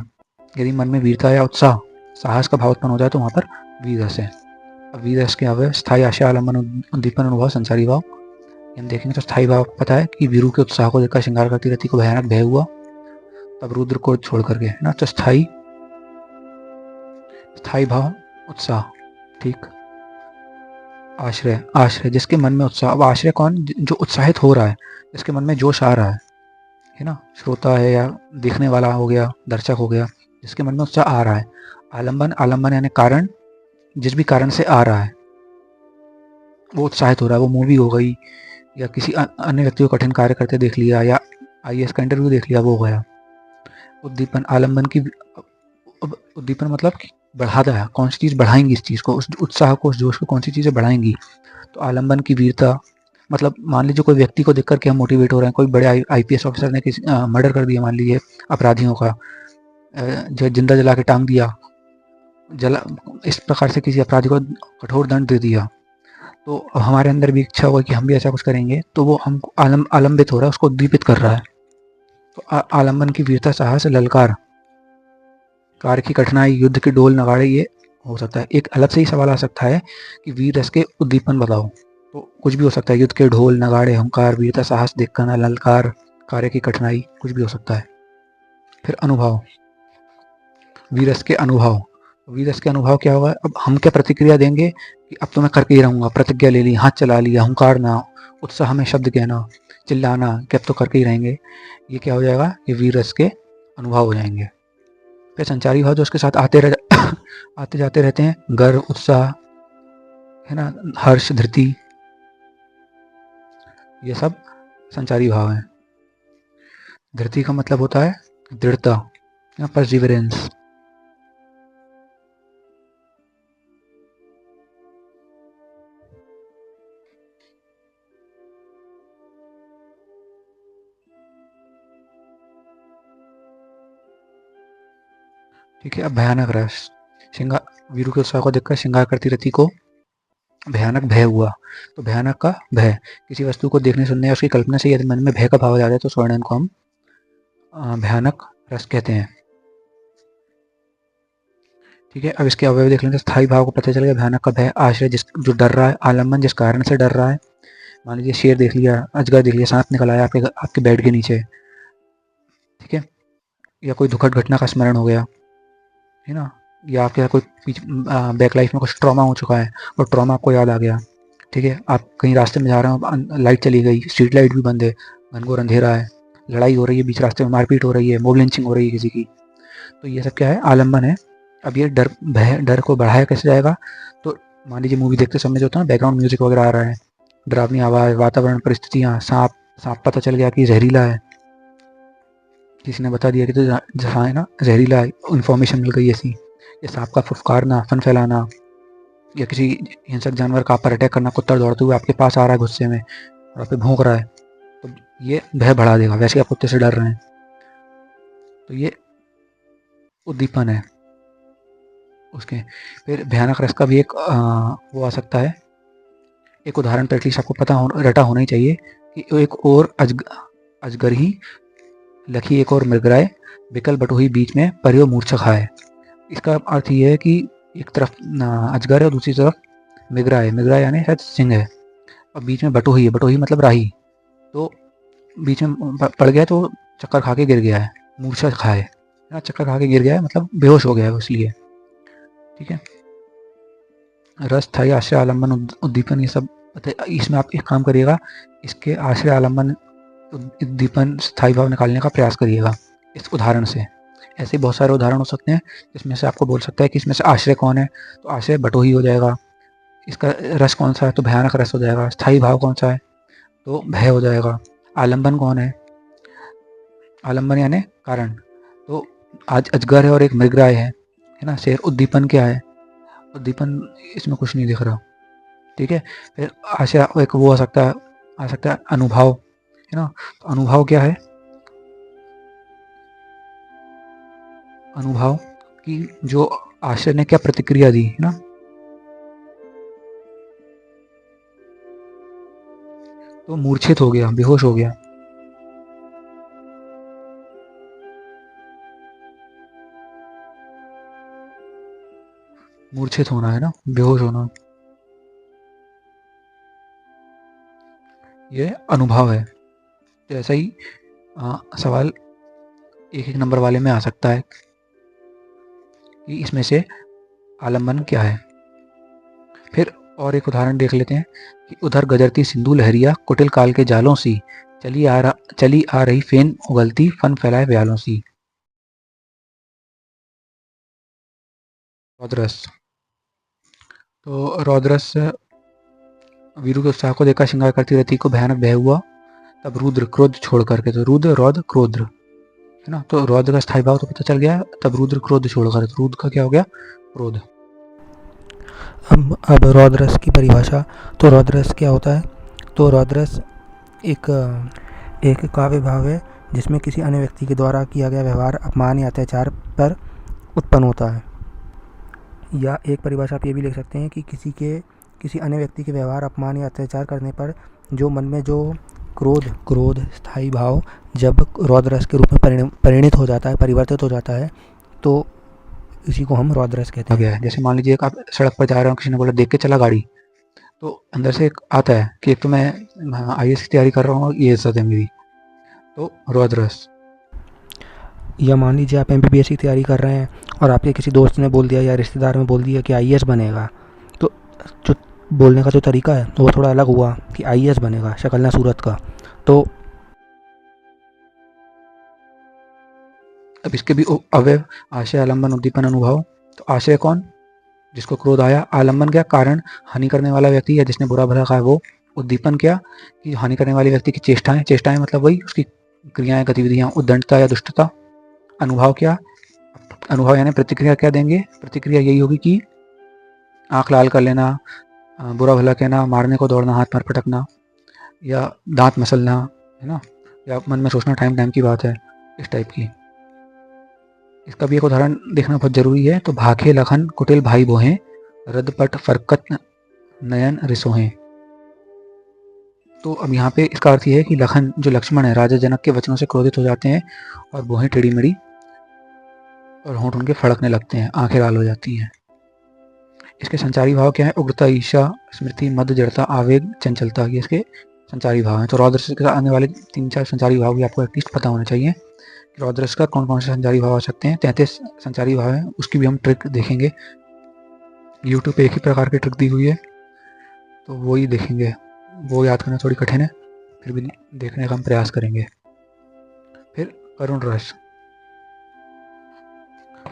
Speaker 1: यदि मन में वीरता या उत्साह, साहस का भाव उत्पन्न हो जाए तो वहाँ पर वीर रस है। अब वीर रस के अवयव स्थायी आशा, आलम्बन, उद्दीपन, अनुभव, संसारी भाव। हम देखेंगे तो स्थायी भाव पता है कि वीरू के उत्साह को देखकर श्रृंगार करती रति को भयानक भय हुआ, तब रुद्र को छोड़ करके, है ना। तो स्थायी भाव उत्साह, ठीक। आश्रय जिसके मन में उत्साह, अब आश्रय कौन, जो उत्साहित हो रहा है, जिसके मन में जोश आ रहा है ना, श्रोता है या देखने वाला हो गया, दर्शक हो गया, जिसके मन में उत्साह आ रहा है। आलम्बन यानी कारण, जिस भी कारण से आ रहा है वो उत्साहित हो रहा है, वो मूवी हो गई या किसी अन्य व्यक्ति को कठिन कार्य करते देख लिया, या आईएएस का इंटरव्यू देख लिया, वो हो गया। उद्दीपन, उद्दीपन मतलब बढ़ाता है, कौन सी चीज़ बढ़ाएंगी इस चीज़ को, उस उत्साह को, उस जोश को कौन सी चीज़ें बढ़ाएंगी। तो आलम्बन की वीरता मतलब मान लीजिए कोई व्यक्ति को देखकर के हम मोटिवेट हो रहे हैं, कोई बड़े आईपीएस ऑफिसर ने किसी मर्डर कर दिया, मान लीजिए अपराधियों का, जो जिंदा जला के टांग दिया, इस प्रकार से किसी अपराधी को कठोर दंड दे दिया, तो हमारे अंदर भी इच्छा हुआ कि हम भी ऐसा कुछ करेंगे, तो वो हमको आलम्बित हो रहा है, उसको उद्दीपित कर रहा है। तो आलम्बन की वीरता, साहस, ललकार, कार्य की कठिनाई, युद्ध के ढोल नगाड़े, ये हो सकता है। एक अलग से ही सवाल आ सकता है कि वीर रस के उद्दीपन बताओ, तो कुछ भी हो सकता है, युद्ध के ढोल नगाड़े, अहंकार, वीरता, साहस देखना, ललकार, कार्य की कठिनाई, कुछ भी हो सकता है। फिर अनुभव, वीर रस के अनुभव, वीर रस के अनुभव क्या होगा, अब हम क्या प्रतिक्रिया देंगे कि अब तो मैं करके ही रहूंगा, प्रतिज्ञा ले ली, हाथ चला लिया, अहंकार ना, उत्साह में शब्द कहना, चिल्लाना कि अब तो करके ही रहेंगे, ये क्या हो जाएगा, ये वीर रस के अनुभव हो जाएंगे। फिर संचारी भाव जो उसके साथ आते जाते रहते हैं, गर्व, उत्साह, है ना, हर्ष, धृति, ये सब संचारी भाव हैं। धृति का मतलब होता है दृढ़ता या परसिवरेंस। ठीक है। अब भयानक रस, वीरू के उत्साह को देखकर श्रृंगार करती रति को भयानक भय हुआ। तो भयानक का भय, किसी वस्तु को देखने, सुनने या उसकी कल्पना से यदि मन में भय का भाव आ जाता है तो स्वर्णन को हम भयानक रस कहते हैं। ठीक है। अब इसके अवयव देख लेंगे। स्थायी भाव को पता चल गया, भयानक का भय, आश्रय जो डर रहा है, आलम्बन जिस कारण से डर रहा है, मान लीजिए शेर देख लिया, अजगर देख लिया, सांप निकल आया आपके बेड के नीचे, ठीक है, या कोई दुखद घटना का स्मरण हो गया, है ना, या आपके कोई बैक लाइफ में कुछ ट्रॉमा हो चुका है और ट्रॉमा आपको याद आ गया, ठीक है, आप कहीं रास्ते में जा रहे हो, लाइट चली गई, स्ट्रीट लाइट भी बंद है, घनघोर अंधेरा है, लड़ाई हो रही है, बीच रास्ते में मारपीट हो रही है, मॉब लिंचिंग हो रही है किसी की, तो ये सब क्या है, आलम्बन है। अब ये डर को बढ़ाया कैसे जाएगा, तो मान लीजिए मूवी देखते समय जो होता है ना, बैकग्राउंड म्यूजिक वगैरह आ रहा है, डरावनी आवाज़, वातावरण, परिस्थितियाँ, सांप पता चल गया कि जहरीला है, किसी ने बता दिया कि तो जहाँ है ना जहरीला है, इन्फॉर्मेशन मिल गई ऐसी, या सांप का फुफकारना, फन फैलाना, या किसी हिंसक जानवर का आप पर अटैक करना, कुत्ता दौड़ते हुए आपके पास आ रहा है गुस्से में और आप पे भौंक रहा है, तो ये भय बढ़ा देगा। वैसे आप कुत्ते से डर रहे हैं, तो ये उद्दीपन है उसके। फिर भयानक रस का भी एक वो आ सकता है, एक उदाहरण तो एटलीस्ट आपको रटा होना ही चाहिए कि एक और अजगर ही लखी, एक और मृगराय, बिकल बटोही बीच में परियो मूर्छा खाए। इसका अर्थ ये है कि एक तरफ अजगर है और दूसरी तरफ मृगराय यानी शायद सिंह है, और बीच में बटोही है, बटोही मतलब राही, तो बीच में पड़ गया तो चक्कर खा के गिर गया है, मूर्छा खाए ना, चक्कर खा के गिर गया है मतलब बेहोश हो गया है इसलिए, ठीक है। रस, स्थायी, आश्रय, आलम्बन, उद्दीपन, ये सब इसमें आप एक काम करिएगा, इसके आश्रय, आलम्बन, उद्दीपन, स्थायी भाव निकालने का प्रयास करिएगा इस उदाहरण से। ऐसे बहुत सारे उदाहरण हो सकते हैं जिसमें से आपको बोल सकता है कि इसमें से आश्रय कौन है, तो आश्रय बटोही हो जाएगा। इसका रस कौन सा है, तो भयानक रस हो जाएगा। स्थायी भाव कौन सा है, तो भय हो जाएगा। आलम्बन कौन है, आलम्बन यानी कारण, तो आज अजगर है और एक मृगराय है ना, शेर। उद्दीपन क्या है, उद्दीपन इसमें कुछ नहीं दिख रहा, ठीक है। फिर आशय एक वो आ सकता है अनुभाव, है ना। तो अनुभाव क्या है, अनुभाव की जो आशय ने क्या प्रतिक्रिया दी, है ना। तो मूर्छित हो गया, बेहोश हो गया। मूर्छित होना है ना, बेहोश होना, ये अनुभव है। तो ऐसा ही सवाल एक नंबर वाले में आ सकता है कि इसमें से आलम्बन क्या है। फिर और एक उदाहरण देख लेते हैं कि उधर गजरती सिंधु लहरिया कुटिल काल के जालों सी, चली आ रही फेन उगलती फन फैलाए ब्यालों सी। रौद्रस, तो रौद्रस वीरू के उत्साह को देखा श्रृंगार करती रति को भयानक भय हुआ, तब रुद्र क्रोध छोड़ करके, तो रुद्र रौद्र क्रोध, है ना। तो रौद्र का स्थायी भाव तो पता चल गया, तब रुद्र क्रोध छोड़कर, तो रुद्र का क्या हो गया, क्रोध।
Speaker 2: अब रौद्रस की परिभाषा। तो रौद्रस क्या होता है, तो रौद्रस एक काव्य भाव है जिसमें किसी अन्य व्यक्ति के द्वारा किया गया व्यवहार अपमान या अत्याचार पर उत्पन्न होता है। या एक परिभाषा आप ये भी लिख सकते हैं कि किसी अन्य व्यक्ति के व्यवहार अपमान या अत्याचार करने पर जो मन में जो क्रोध स्थायी भाव जब रौद्रस के रूप में परिणित हो जाता है, परिवर्तित हो जाता है, तो इसी को हम रौद्रस कहते हैं।
Speaker 1: गया है। जैसे मान लीजिए आप सड़क पर जा रहे हो, किसी ने बोला देख के चला गाड़ी, तो अंदर से एक आता है कि एक तो मैं IAS की तैयारी कर रहा हूँ, ये इज्जत है मेरी, तो रौद्रस।
Speaker 2: या मान लीजिए आप MBBS की तैयारी कर रहे हैं और आपके किसी दोस्त ने बोल दिया या रिश्तेदार ने बोल दिया कि IAS बनेगा, तो जो बोलने का जो तरीका है वो थोड़ा अलग हुआ कि IAS बनेगा, शक्ल ना सूरत का। तो
Speaker 1: अब इसके भी अवयव, आशय, आलम्बन, उद्दीपन, अनुभाव। तो आशय कौन, जिसको क्रोध आया। आलम्बन क्या, कारण, हानि करने वाला व्यक्ति या जिसने बुरा भला कहा वो। उद्दीपन क्या, कि हानि करने वाले व्यक्ति की चेष्टाएं मतलब वही उसकी क्रियाएं, गतिविधियां। उद्दंडता या दुष्टता। अनुभाव क्या, अनुभव यानी प्रतिक्रिया क्या देंगे, प्रतिक्रिया यही होगी कि आंख लाल कर लेना, बुरा भला कहना, मारने को दौड़ना, हाथ पैर पटकना, या दांत मसलना, है ना, या मन में सोचना टाइम की बात है, इस टाइप की। इसका भी एक उदाहरण देखना बहुत जरूरी है। तो भाखे लखन कुटिल भाई बोहें, रदपट फरकत नयन रिसोहें। तो अब यहाँ पे इसका अर्थ ये है कि लखन जो लक्ष्मण है, राजा जनक के वचनों से क्रोधित हो जाते हैं और बोहें टेढ़ी मेढ़ी और होंठ उनके फड़कने लगते हैं, आंखें लाल हो जाती हैं। इसके संचारी भाव क्या है, उग्रता, ईर्ष्या, स्मृति, मद, जड़ता, आवेग, चंचलता, ये इसके संचारी भाव हैं। तो रौद्रस के आने वाले 3-4 संचारी भाव भी आपको एटलीस्ट पता होने चाहिए। रौद्रस का कौन कौन से संचारी भाव आ सकते हैं। 33 संचारी भाव हैं, उसकी भी हम ट्रिक देखेंगे। यूट्यूब पे एक ही प्रकार की ट्रिक दी हुई है, तो वो ही देखेंगे। वो याद करना थोड़ी कठिन है, फिर भी देखने का हम प्रयास करेंगे। फिर करुण रस,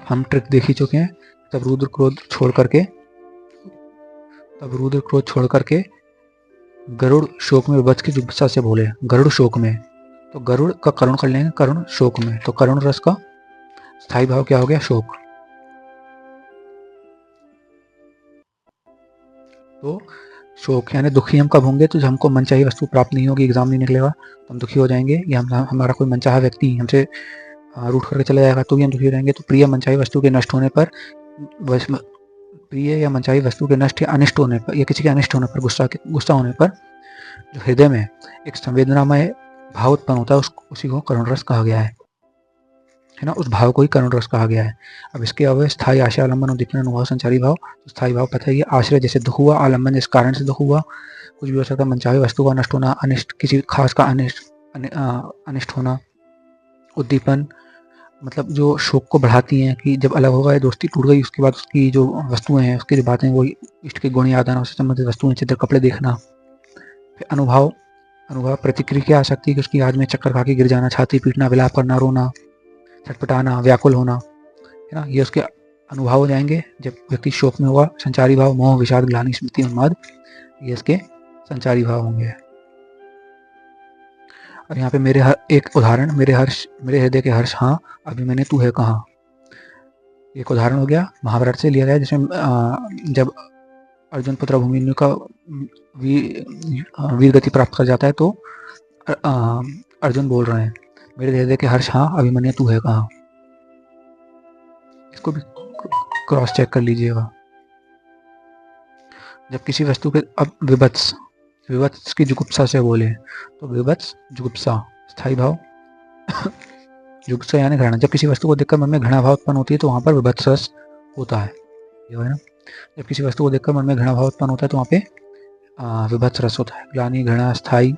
Speaker 1: हम ट्रिक देख ही चुके हैं। तब रुद्र क्रोध छोड़ करके गरुड़ शोक में विभत्स की जुगुप्सा से बोले। गरुड़ शोक में, तो गरुड़ का करुण कर लेंगे, करुण शोक में। तो करुण रस का स्थायी भाव क्या हो गया, शोक। तो शोक यानी दुखी हम कब होंगे, तो जब हमको मनचाही वस्तु प्राप्त नहीं होगी, एग्जाम नहीं निकलेगा तो हम दुखी हो जाएंगे, या हमारा कोई मनचाहा व्यक्ति हमसे रूठ करके चला जाएगा तो भी हम दुखी हो जाएंगे। तो प्रिय मनचाही वस्तु के नष्ट होने पर, प्रिय या मनचाही वस्तु के नष्ट या अनिष्ट होने पर, या किसी के अनिष्ट होने पर, गुस्सा होने पर जो हृदय में एक संवेदनामय भाव उत्पन्न होता है, उसी को करुण रस कहा गया है ना। उस भाव को ही करुण रस कहा गया है। अब इसके अवय स्थायी, आशय, आलम्बन, उद्दीपन, अनुभाव, संचारी भाव। तो स्थायी भाव पता है, आश्रय जैसे दुख हुआ, आलम्बन जिस कारण से दुख हुआ, कुछ भी हो सकता है, मनचाही वस्तु का नष्ट होना, अनिष्ट किसी खास का अनिष्ट होना। उद्दीपन मतलब जो शोक को बढ़ाती हैं कि जब अलग हो गए, दोस्ती टूट गई, उसके बाद उसकी जो वस्तुएं हैं, उसकी जो बातें, वो इष्ट के गुण याद आना, उससे संबंधित वस्तुएं, चित्र, कपड़े देखना। फिर अनुभव, प्रतिक्रिया आ सकती है कि उसकी याद में चक्कर खा के गिर जाना, छाती पीटना, विलाप करना, रोना, छटपटाना, व्याकुल होना, है ना, ये उसके अनुभव हो जाएंगे जब व्यक्ति शोक में होगा। संचारी भाव, मोह, विषाद, ग्लानि, स्मृति, उन्माद, ये इसके संचारी भाव होंगे। और यहाँ पे एक उदाहरण, मेरे हृदय के हर्ष हाँ, अभी मैंने तू है कहाँ, एक उदाहरण हो गया, महाभारत से लिया गया, जिसमें जब अर्जुन पुत्र अभिमन्यु का वीर गति प्राप्त कर जाता है, तो अर्जुन बोल रहे हैं, मेरे हृदय के हर्ष हाँ, अभिमन्यु तू है कहाँ। इसको भी क्रॉस चेक कर लीजिएगा। जब किसी वस्तु के, अब विभत्स की जुगुप्सा से बोले तो विभत्स, जुगुप्सा, स्थायी भाव जुगुप्सा यानी घृणा। जब किसी वस्तु को देखकर मन में घृणा भाव उत्पन्न होती है तो वहां पर विभत्स रस होता है, ये है ना। जब किसी वस्तु को देखकर मन में घृणा भाव उत्पन्न होता है तो वहां पे विभत्स रस होता है। ग्लानि, घृणा, स्थायी,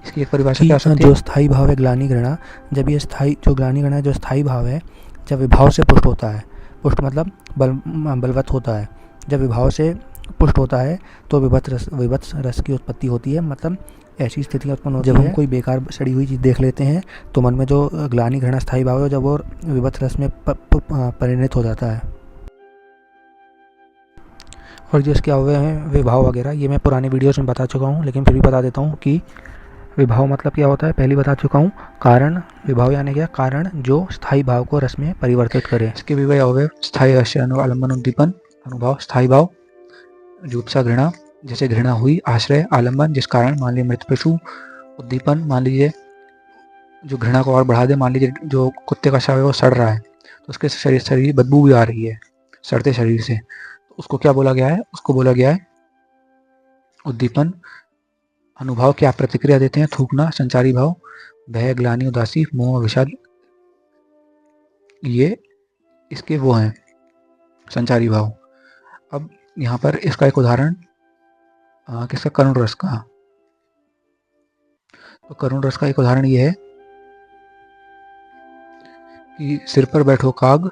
Speaker 1: इसकी एक परिभाषा क्या सकती है?
Speaker 2: जो स्थायी भाव है ग्लानि घृणा, जब ये स्थायी, जो ग्लानि घृणा जो स्थायी भाव है, जब विभाव से पुष्ट होता है, पुष्ट मतलब बलवत होता है, जब विभाव से पुष्ट होता है तो विभत्स रस की उत्पत्ति होती है। मतलब ऐसी स्थितियाँ उत्पन्न होती है जब हम कोई बेकार सड़ी हुई चीज़ देख लेते हैं तो मन में जो ग्लानि घृणा स्थायी भाव है, जब वो विभत्स रस में परिणत हो जाता है। और जो इसके अवयव हैं विभाव वगैरह, ये मैं पुराने वीडियोस में बता चुका हूँ, लेकिन फिर भी बता देता हूँ कि विभाव मतलब क्या होता है, पहले बता चुका हूँ। कारण, विभाव यानी क्या, कारण जो स्थायी भाव को रस में परिवर्तित करे।
Speaker 1: इसके भी वही अवयव, स्थायी रस, आलम्बन, उद्दीपन, अनुभव, स्थायी भाव, जुगुप्सा, घृणा, जैसे घृणा हुई, आश्रय, आलम्बन, जिस कारण, मान लीजिए मृत पशु, उद्दीपन, मान लीजिए जो घृणा को और बढ़ा दे, मान लीजिए जो कुत्ते का शव है वो सड़ रहा है तो उसके शरीर बदबू भी आ रही है सड़ते शरीर से, तो उसको क्या बोला गया है? उसको बोला गया है उद्दीपन। अनुभव, क्या प्रतिक्रिया देते हैं, थूकना, संचारी भाव, भय, ग्लानि, उदासी, मोह, विषाद, ये इसके वो हैं संचारी भाव। अब यहाँ पर इसका एक उदाहरण किसका, करुण रस का। तो करुण रस का एक उदाहरण ये है कि सिर पर बैठो काग,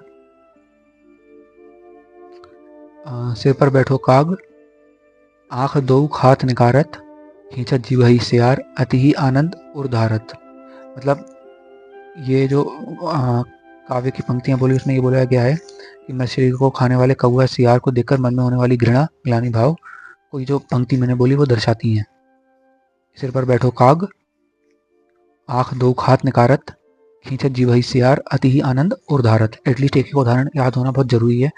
Speaker 1: आंख दो खात निकारत, खींचत जीवहि सियार, अति ही आनंद उर्धारत। मतलब ये जो काव्य की पंक्तियां बोली उसमें ये बोला गया है कि मैं शरीर को खाने वाले कौआ सियार को देखकर मन में होने वाली घृणा, ग्लानि भाव को, जो पंक्ति मैंने बोली वो दर्शाती हैं। सिर पर बैठो काग, आंख दो खात निकारत, खींचत जीवहि सियार, अति ही आनंद उर्धारत। एटलीस्ट एक उदाहरण याद होना बहुत जरूरी है,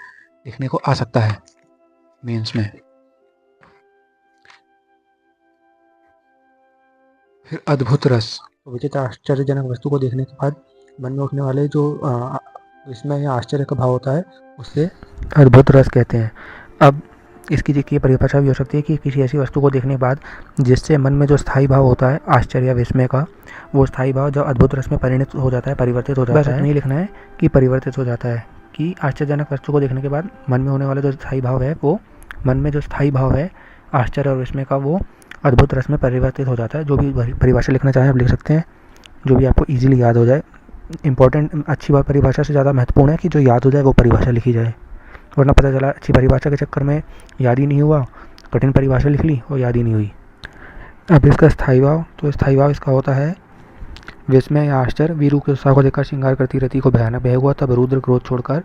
Speaker 1: देखने को आ सकता है मेंस में। फिर अद्भुत रस, विचित्र आश्चर्यजनक वस्तु को देखने के बाद मन में उठने वाले जो विस्मय या आश्चर्य का भाव होता है उससे
Speaker 2: अद्भुत रस कहते हैं। अब इसकी देखिए परिभाषा भी हो सकती है कि किसी ऐसी वस्तु को देखने के बाद जिससे मन में जो स्थायी भाव होता है आश्चर्य या विस्मय का, वो स्थायी भाव जब अद्भुत रस में परिणत हो जाता है, परिवर्तित हो जाता है। नहीं लिखना है कि परिवर्तित हो जाता है, कि आश्चर्यजनक वस्तु को देखने के बाद मन में होने वाला जो स्थायी भाव है, वो मन में जो स्थायी भाव है आश्चर्य और विस्मय का, वो अद्भुत रस में परिवर्तित हो जाता है। जो भी परिभाषा लिखना चाहें आप लिख सकते हैं, जो भी आपको ईजिली याद हो जाए। इंपॉर्टेंट, अच्छी बात परिभाषा से ज़्यादा महत्वपूर्ण है कि जो याद हो जाए वो परिभाषा लिखी जाए, वरना पता चला अच्छी परिभाषा के चक्कर में याद ही नहीं हुआ, कठिन परिभाषा लिख ली और याद ही नहीं हुई। अब इसका स्थायी भाव, तो स्थायी भाव इसका होता है विस्मय या आश्चर्य। वीरू के उत्साह को देखकर श्रृंगार करती रति को भयानक भय हुआ, तब रुद्र क्रोध छोड़कर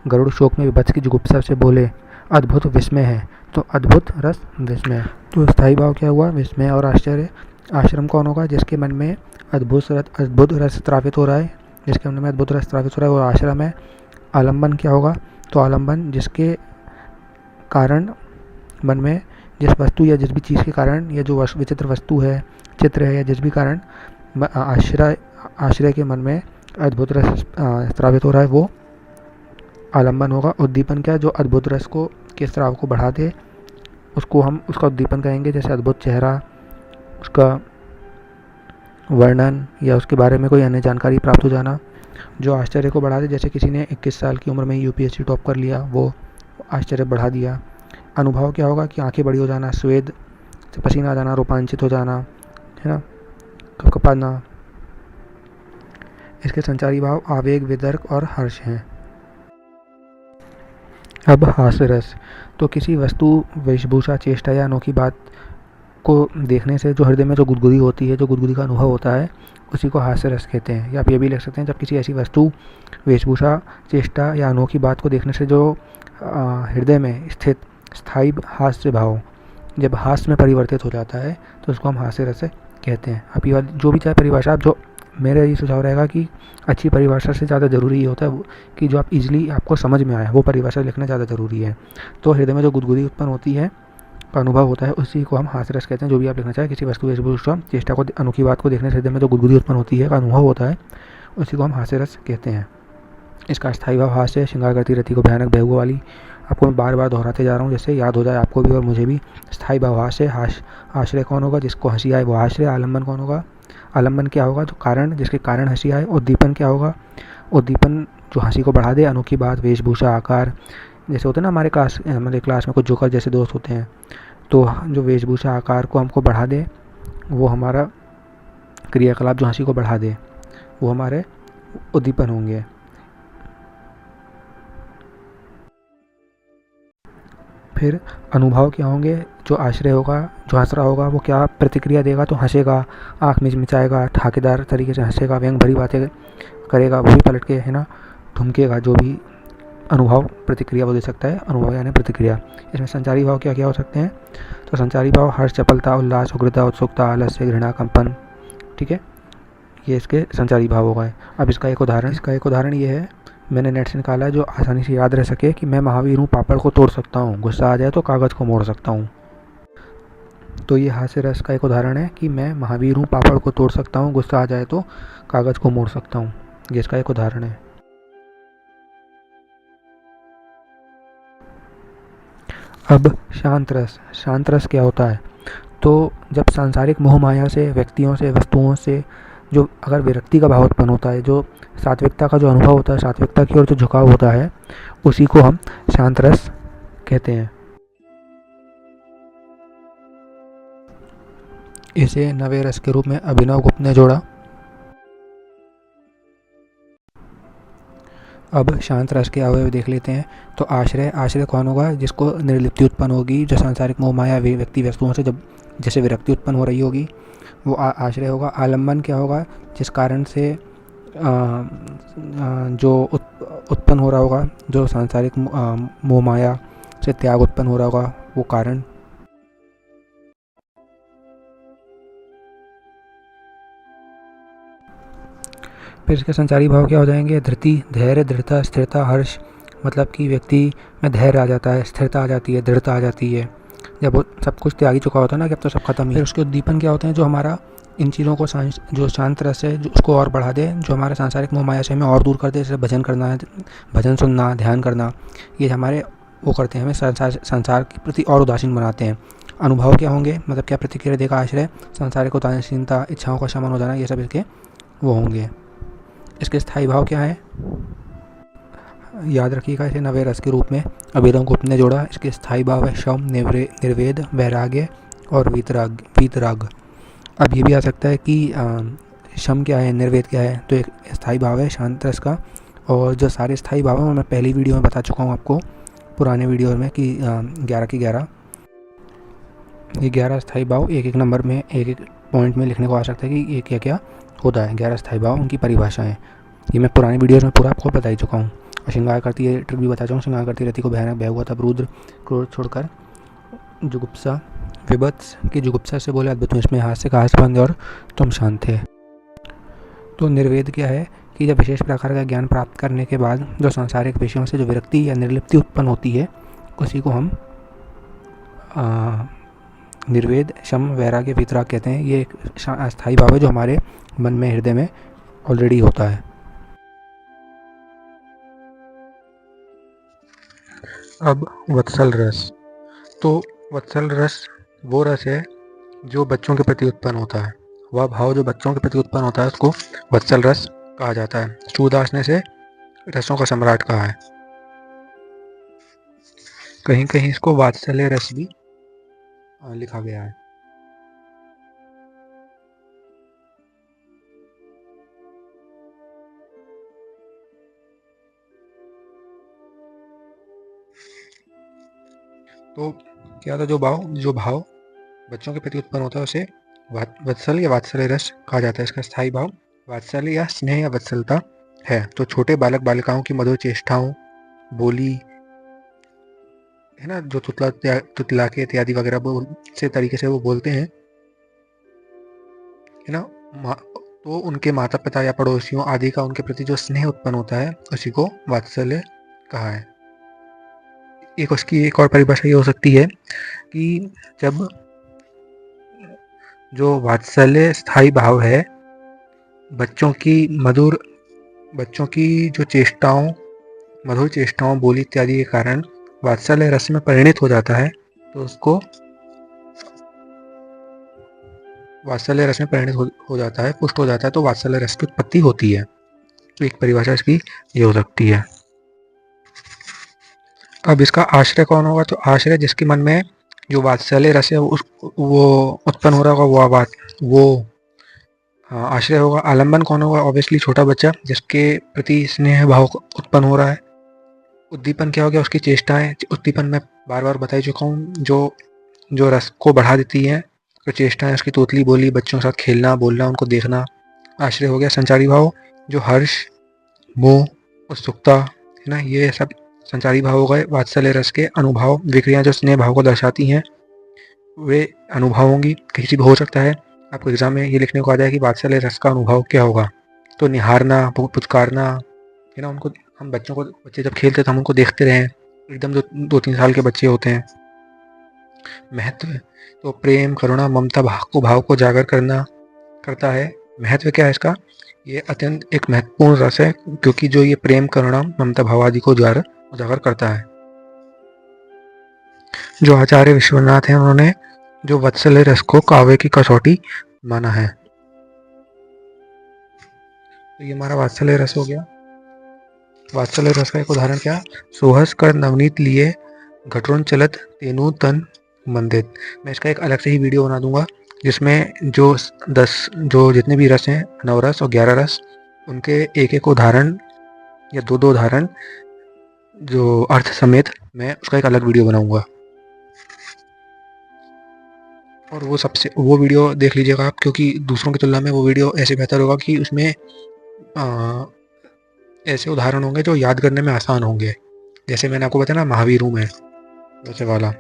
Speaker 2: गरुड़ शोक में विभत्स की जुगुप्सा से बोले, अद्भुत विस्मय है। तो अद्भुत रस विस्मय, तो स्थायी भाव क्या हुआ, विस्मय और आश्चर्य। आश्रम कौन होगा, जिसके मन में अद्भुत रस स्त्रावित हो रहा है, जिसके मन में अद्भुत रस स्त्रावित हो रहा है वो आश्रम है। आलम्बन क्या होगा, तो आलम्बन जिसके कारण मन में जिस वस्तु या जिस भी चीज़ के कारण, या जो विचित्र वस्तु है, चित्र है, या जिस भी कारण आश्रय के मन में अद्भुत रस स्त्रावित हो रहा है वो आलम्बन होगा। उद्दीपन क्या है, जो अद्भुत रस को के स्राव को बढ़ा दे उसको हम उसका उद्दीपन कहेंगे। जैसे अद्भुत चेहरा, उसका वर्णन या उसके बारे में कोई अन्य जानकारी प्राप्त हो जाना। जो आश्चर्य को बढ़ा दे, जैसे किसी ने 21 साल की उम्र में यूपीएससी टॉप कर लिया, वो आश्चर्य बढ़ा दिया। अनुभव क्या होगा, कि आंखें बड़ी हो जाना, स्वेद से पसीना आ जाना, रोमांचित हो जाना, है ना, कपकपाना। इसके संचारी भाव आवेग, वितर्क और हर्ष हैं। अब हास्य रस। तो किसी वस्तु, वेशभूषा, चेष्टा या अनोखी बात को देखने से जो हृदय में जो गुदगुदी होती है, जो गुदगुदी का अनुभव होता है, उसी को हास्य रस कहते हैं। या आप ये भी लिख सकते हैं, जब किसी ऐसी वस्तु, वेशभूषा, चेष्टा या अनोखी बात को देखने से जो हृदय में स्थित स्थायी हास्य भाव जब हास्य में परिवर्तित हो जाता है, तो उसको हम हास्य रस कहते हैं। आप ये वाली जो भी चाहे परिभाषा, आप जो मेरा ये सुझाव रहेगा कि अच्छी परिभाषा से ज़्यादा ज़रूरी ये होता है कि जो आप इजीली आपको समझ में आए वो परिभाषा लिखना ज़्यादा ज़रूरी है। तो हृदय में जो गुदगुदी उत्पन्न होती है, का अनुभव होता है, उसी को हम हास्य रस कहते हैं। जो भी आप लिखना चाहें, किसी वस्तु, वेशभूषा, चेष्टा को, अनोखी बात को देखने से हृदय में जो गुदगुदी उत्पन्न होती है, का अनुभव होता है, उसी को हम हास्य रस कहते हैं। इसका स्थायी भाव हास्य, श्रृंगार करती रति को भयानक बेहुआ वाली। आपको मैं बार बार दोहराते जा रहा हूँ जिससे याद हो जाए आपको भी और मुझे भी। स्थायी भाव हास्य। आश्रय कौन होगा? जिसको हंसी आए वो आश्रय। आलम्बन कौन होगा? आलम्बन क्या होगा? जो कारण, जिसके कारण हंसी आए। उद्दीपन क्या होगा? उद्दीपन जो हंसी को बढ़ा दे। अनोखी बात, वेशभूषा, आकार, जैसे होते हैं ना हमारे क्लास में कुछ जोकर जैसे दोस्त होते हैं, तो जो वेशभूषा, आकार को हमको बढ़ा दे, वो हमारा क्रियाकलाप जो हंसी को बढ़ा दे, वो हमारे उद्दीपन होंगे। फिर अनुभव क्या होंगे? जो आश्रय होगा, जो हंस रहा होगा, वो क्या प्रतिक्रिया देगा? तो हंसेगा, आँख मिचमिचाएगा, ठाकेदार तरीके से हंसेगा, व्यंग भरी बातें करेगा, वो भी पलट के है ना धुमकेगा। जो भी अनुभव प्रतिक्रिया वो दे सकता है, अनुभव यानी प्रतिक्रिया। इसमें संचारी भाव क्या क्या हो सकते हैं? तो संचारी भाव हर्ष, चपलता, उल्लास, उग्रता, उत्सुकता, आलस्य, घृणा, कंपन। ठीक है, ये इसके संचारी भाव हो गए। अब इसका एक उदाहरण ये है, मैंने नेट से निकाला है जो आसानी से याद रह सके, कि मैं महावीर हूँ, पापड़ को तोड़ सकता हूँ, गुस्सा आ जाए तो कागज़ को मोड़ सकता हूँ। तो ये हास्य रस का एक उदाहरण है कि मैं महावीर हूँ, पापड़ को तोड़ सकता हूँ, गुस्सा आ जाए तो कागज़ को मोड़ सकता हूँ। ये इसका एक उदाहरण है। अब शांत रस। शांत रस क्या होता है? तो जब सांसारिक मोह माया से, व्यक्तियों से, वस्तुओं से जो अगर विरक्ति का भाव उत्पन्न होता है, जो सात्विकता का जो अनुभव होता है, सात्विकता की ओर जो झुकाव होता है, उसी को हम शांत रस कहते हैं। इसे नवे रस के रूप में अभिनव गुप्त ने जोड़ा। अब शांत रस के अवयव देख लेते हैं। तो आश्रय कौन होगा? जिसको निर्लिप्ति उत्पन्न होगी, जो सांसारिक मोह माया व्यक्ति वस्तुओं से जब जैसे विरक्ति उत्पन्न हो रही होगी, वो आश्रय होगा। आलम्बन क्या होगा? जिस कारण से जो उत्पन्न हो रहा होगा, जो सांसारिक मोह माया से त्याग उत्पन्न हो रहा होगा, वो कारण। फिर इसके संचारी भाव क्या हो जाएंगे? धृति, धैर्य, दृढ़ता, स्थिरता, हर्ष। मतलब कि व्यक्ति में धैर्य आ जाता है, स्थिरता आ जाती है, दृढ़ता आ जाती है, जब वो सब कुछ त्याग ही चुका होता है ना, कि अब तो सब खत्म ही। फिर उसके उद्दीपन क्या होते हैं? जो हमारा इन चीज़ों को जो शांत रस है, जो उसको और बढ़ा दे, जो हमारे सांसारिक मोह माया से हमें और दूर कर दे, जैसे भजन करना है, भजन सुनना, ध्यान करना, ये हमारे वो करते हैं, हमें संसार के प्रति और उदासीन बनाते हैं। अनुभव क्या होंगे? मतलब क्या प्रतिक्रिया देगा आश्रय? सांसारिक उदासीनता, इच्छाओं का शमन हो जाना, ये सब इसके वो होंगे। इसके स्थायी भाव क्या है? याद रखिएगा, इसे नवे रस के रूप में अभिनव गुप्त ने जोड़ा। इसके स्थायी भाव है शम, निर्वेद, वैराग्य और वीतराग। अब ये भी आ सकता है कि शम क्या है, निर्वेद क्या है? तो एक स्थायी भाव है शांत रस का। और जो सारे स्थायी भाव हैं मैं पहली वीडियो में बता चुका हूँ आपको, पुराने वीडियो में, कि 11 की 11 ये 11 स्थायी भाव एक एक नंबर में, एक एक पॉइंट में लिखने को आ सकता है कि ये क्या क्या होता है। 11 स्थायी भाव, उनकी परिभाषाएँ ये मैं पुरानी वीडियोज़ में पूरा आपको बता ही चुका हूँ। और श्रृंगार करती है ट्रिक भी बता चुका हूँ। श्रृंगार करती रति को भयानक बेहुआ तब रुद्र क्रोध छोड़कर जुगुप्सा, विभत्स की जुगुप्सा से बोले, अद्भुत इसमें हास्य का हास्यबंद और तुम शांत थे। तो निर्वेद क्या है? कि जब विशेष प्रकार का ज्ञान प्राप्त करने के बाद जो सांसारिक विषयों से जो विरक्ति या निर्लिप्ति उत्पन्न होती है, उसी को हम निर्वेद, शम, वैराग्य, वीतराग कहते हैं। ये एक अस्थायी भाव है जो हमारे मन में, हृदय में ऑलरेडी होता है। अब वत्सल रस। तो वत्सल रस वो रस है जो बच्चों के प्रति उत्पन्न होता है। वह भाव जो बच्चों के प्रति उत्पन्न होता है, उसको वत्सल रस कहा जाता है। सूरदास ने इसे रसों का सम्राट कहा है। कहीं कहीं इसको वात्सल्य रस भी लिखा गया है।
Speaker 1: तो क्या होता है, जो भाव बच्चों के प्रति उत्पन्न होता है उसे वत्सल या वात्सल्य रस कहा जाता है। इसका स्थायी भाव वात्सल्य या स्नेह या वत्सलता है। तो छोटे बालक बालिकाओं की मधुर चेष्टाओं, बोली, है ना, जो तुतला के इत्यादि वगैरह बोल से तरीके से वो बोलते हैं, है ना, तो उनके माता पिता या पड़ोसियों आदि का उनके प्रति जो स्नेह उत्पन्न होता है उसी को वात्सल्य कहा है। उसकी एक और परिभाषा ये हो सकती है कि जब जो वात्सल्य स्थायी भाव है, बच्चों की जो चेष्टाओं, मधुर चेष्टाओं, बोली इत्यादि के कारण वात्सल्य रस में परिणित हो जाता है, तो उसको वात्सल्य रस में परिणित हो जाता है, पुष्ट हो जाता है, तो वात्सल्य रस की उत्पत्ति होती है। तो एक परिभाषा इसकी ये हो सकती है। अब इसका आश्रय कौन होगा? तो आश्रय जिसके मन में जो वात्सल्य रस है वो उत्पन्न हो रहा होगा, वो आश्रय होगा। आलम्बन कौन होगा? ऑब्वियसली छोटा बच्चा जिसके प्रति स्नेह भाव उत्पन्न हो रहा है। उद्दीपन क्या हो गया? उसकी चेष्टाएं। उद्दीपन मैं बार बार बता चुका हूँ, जो रस को बढ़ा देती है। तो चेष्टाएं, उसकी तोतली बोली, बच्चों के साथ खेलना, बोलना, उनको देखना। आश्रय हो गया संचारी भाव, जो हर्ष, मोह, उत्सुकता, है ना, ये सब संचारी भाव हो गए। वात्सल्य रस के अनुभव, विक्रियां जो स्नेह भाव को दर्शाती हैं, वे अनुभव होंगी। किसी भी हो सकता है, आपको एग्जाम में ये लिखने को आ जाए कि वात्सल्य रस का अनुभव क्या होगा। तो निहारना, पुचकारना, है ना, उनको, हम बच्चों को, बच्चे जब खेलते तो हम उनको देखते रहे, एकदम जो 2-3 साल के बच्चे होते हैं। महत्व, तो प्रेम, करुणा, ममता भाव को जागर करता है। महत्व क्या है इसका? ये अत्यंत एक महत्वपूर्ण रस है, क्योंकि जो ये प्रेम, करुणा, ममता भाव आदि को उजागर करता है। जो आचार्य विश्वनाथ हैं, उन्होंने जो वत्सल्य रस को काव्य की कसौटी माना है। तो ये हमारा वात्सल्य रस हो गया। वात्सल्य रस का एक उदाहरण क्या? सोहस कर नवनीत लिए, घटोन चलत तेनु तन मंदित। मैं इसका एक अलग से ही वीडियो बना दूंगा, जिसमें जो जितने भी रस हैं, 9 रस और 11 रस, उनके एक उदाहरण या दो उदाहरण जो अर्थ समेत, मैं उसका एक अलग वीडियो बनाऊंगा। और वो वीडियो देख लीजिएगा आप, क्योंकि दूसरों की तुलना में वो वीडियो ऐसे बेहतर होगा कि उसमें ऐसे उदाहरण होंगे जो याद करने में आसान होंगे। जैसे मैंने आपको बताया ना, महावीर हूँ मैं, वैसे वाला।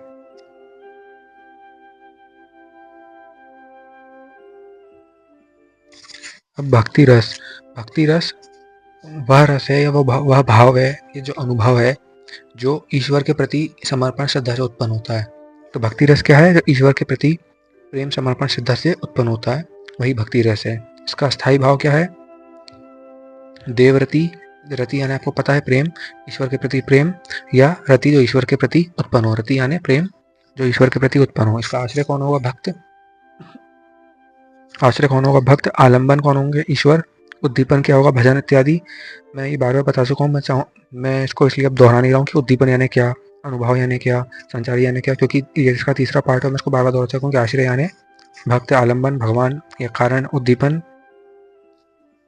Speaker 1: अब भक्ति रस वह रस है, या वह भाव है, ये जो अनुभव है, जो ईश्वर के प्रति समर्पण श्रद्धा से उत्पन्न होता है। तो भक्ति रस क्या है? जो ईश्वर के प्रति प्रेम, समर्पण, श्रद्धा से उत्पन्न होता है, वही भक्ति रस है। इसका स्थायी भाव क्या है? देवरति। रति यानी आपको पता है प्रेम, ईश्वर के प्रति प्रेम, या रति जो ईश्वर के प्रति उत्पन्न हो। रति यानी प्रेम जो ईश्वर के प्रति उत्पन्न हो। इसका आश्रय कौन होगा? भक्त। आश्रय कौन होगा? भक्त। आलम्बन कौन होंगे? ईश्वर। उद्दीपन क्या होगा? भजन इत्यादि। मैं ये बार बार बता चुका हूँ, मैं इसको इसलिए अब दोहरा नहीं रहा हूँ कि उद्दीपन यानी क्या, अनुभव यानी क्या, संचारी यानी क्या, क्योंकि ये इसका तीसरा पार्ट है। मैं इसको बार बार दोहरा चुका हूँ कि आश्रय यानी भक्त, आलम्बन भगवान या कारण, उद्दीपन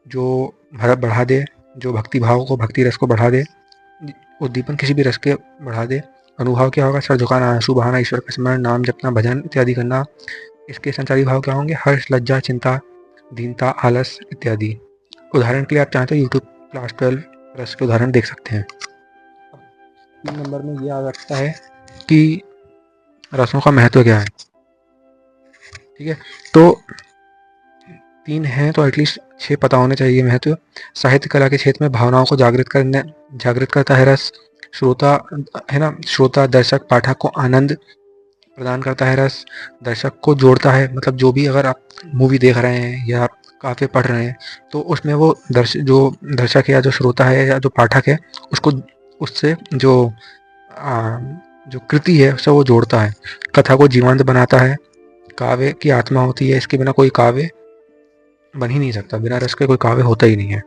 Speaker 1: जो बढ़ा दे, जो भक्ति भाव को, भक्ति रस को बढ़ा दे, उद्दीपन किसी भी रस के बढ़ा दे। अनुभव क्या होगा? सर झुकाना, आंसू बहाना, ईश्वर का स्मरण, नाम जपना, भजन इत्यादि करना। इसके संचारी भाव क्या होंगे? हर्ष, लज्जा, चिंता, दीनता, आलस इत्यादि। उदाहरण के लिए आप चाहें तो यूट्यूब क्लास 12 रस के उदाहरण देख सकते हैं। 3 नंबर में ये आ सकता है कि रसों का महत्व क्या है। ठीक है, तो 3 हैं तो एटलीस्ट 6 पता होने चाहिए महत्व। साहित्य कला के क्षेत्र में भावनाओं को जागृत करता है रस। श्रोता, है ना, श्रोता, दर्शक, पाठक को आनंद प्रदान करता है रस। दर्शक को जोड़ता है, मतलब जो भी, अगर आप मूवी देख रहे हैं या आप काव्य पढ़ रहे हैं, तो उसमें वो जो दर्शक है, या जो श्रोता है, या जो पाठक है, उसको उससे जो कृति है उससे वो जोड़ता है। कथा को जीवंत बनाता है। काव्य की आत्मा होती है, इसके बिना कोई काव्य बन ही नहीं सकता। बिना रस के कोई काव्य होता ही नहीं है।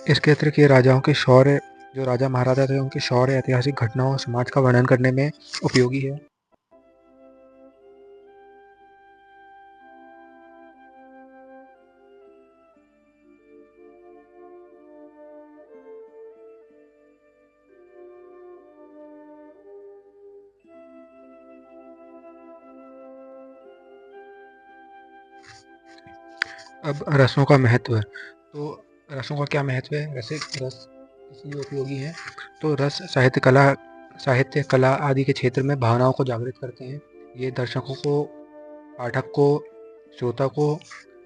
Speaker 1: इसके अतिरिक्त ये राजाओं के शौर्य, जो राजा महाराजा थे उनके शौर्य, ऐतिहासिक घटनाओं, समाज का वर्णन करने में उपयोगी है। अब रसों का महत्व। तो रसों का क्या महत्व है? रस इसलिए उपयोगी है, तो रस साहित्य कला आदि के क्षेत्र में भावनाओं को जागृत करते हैं। ये दर्शकों को, पाठक को, श्रोता को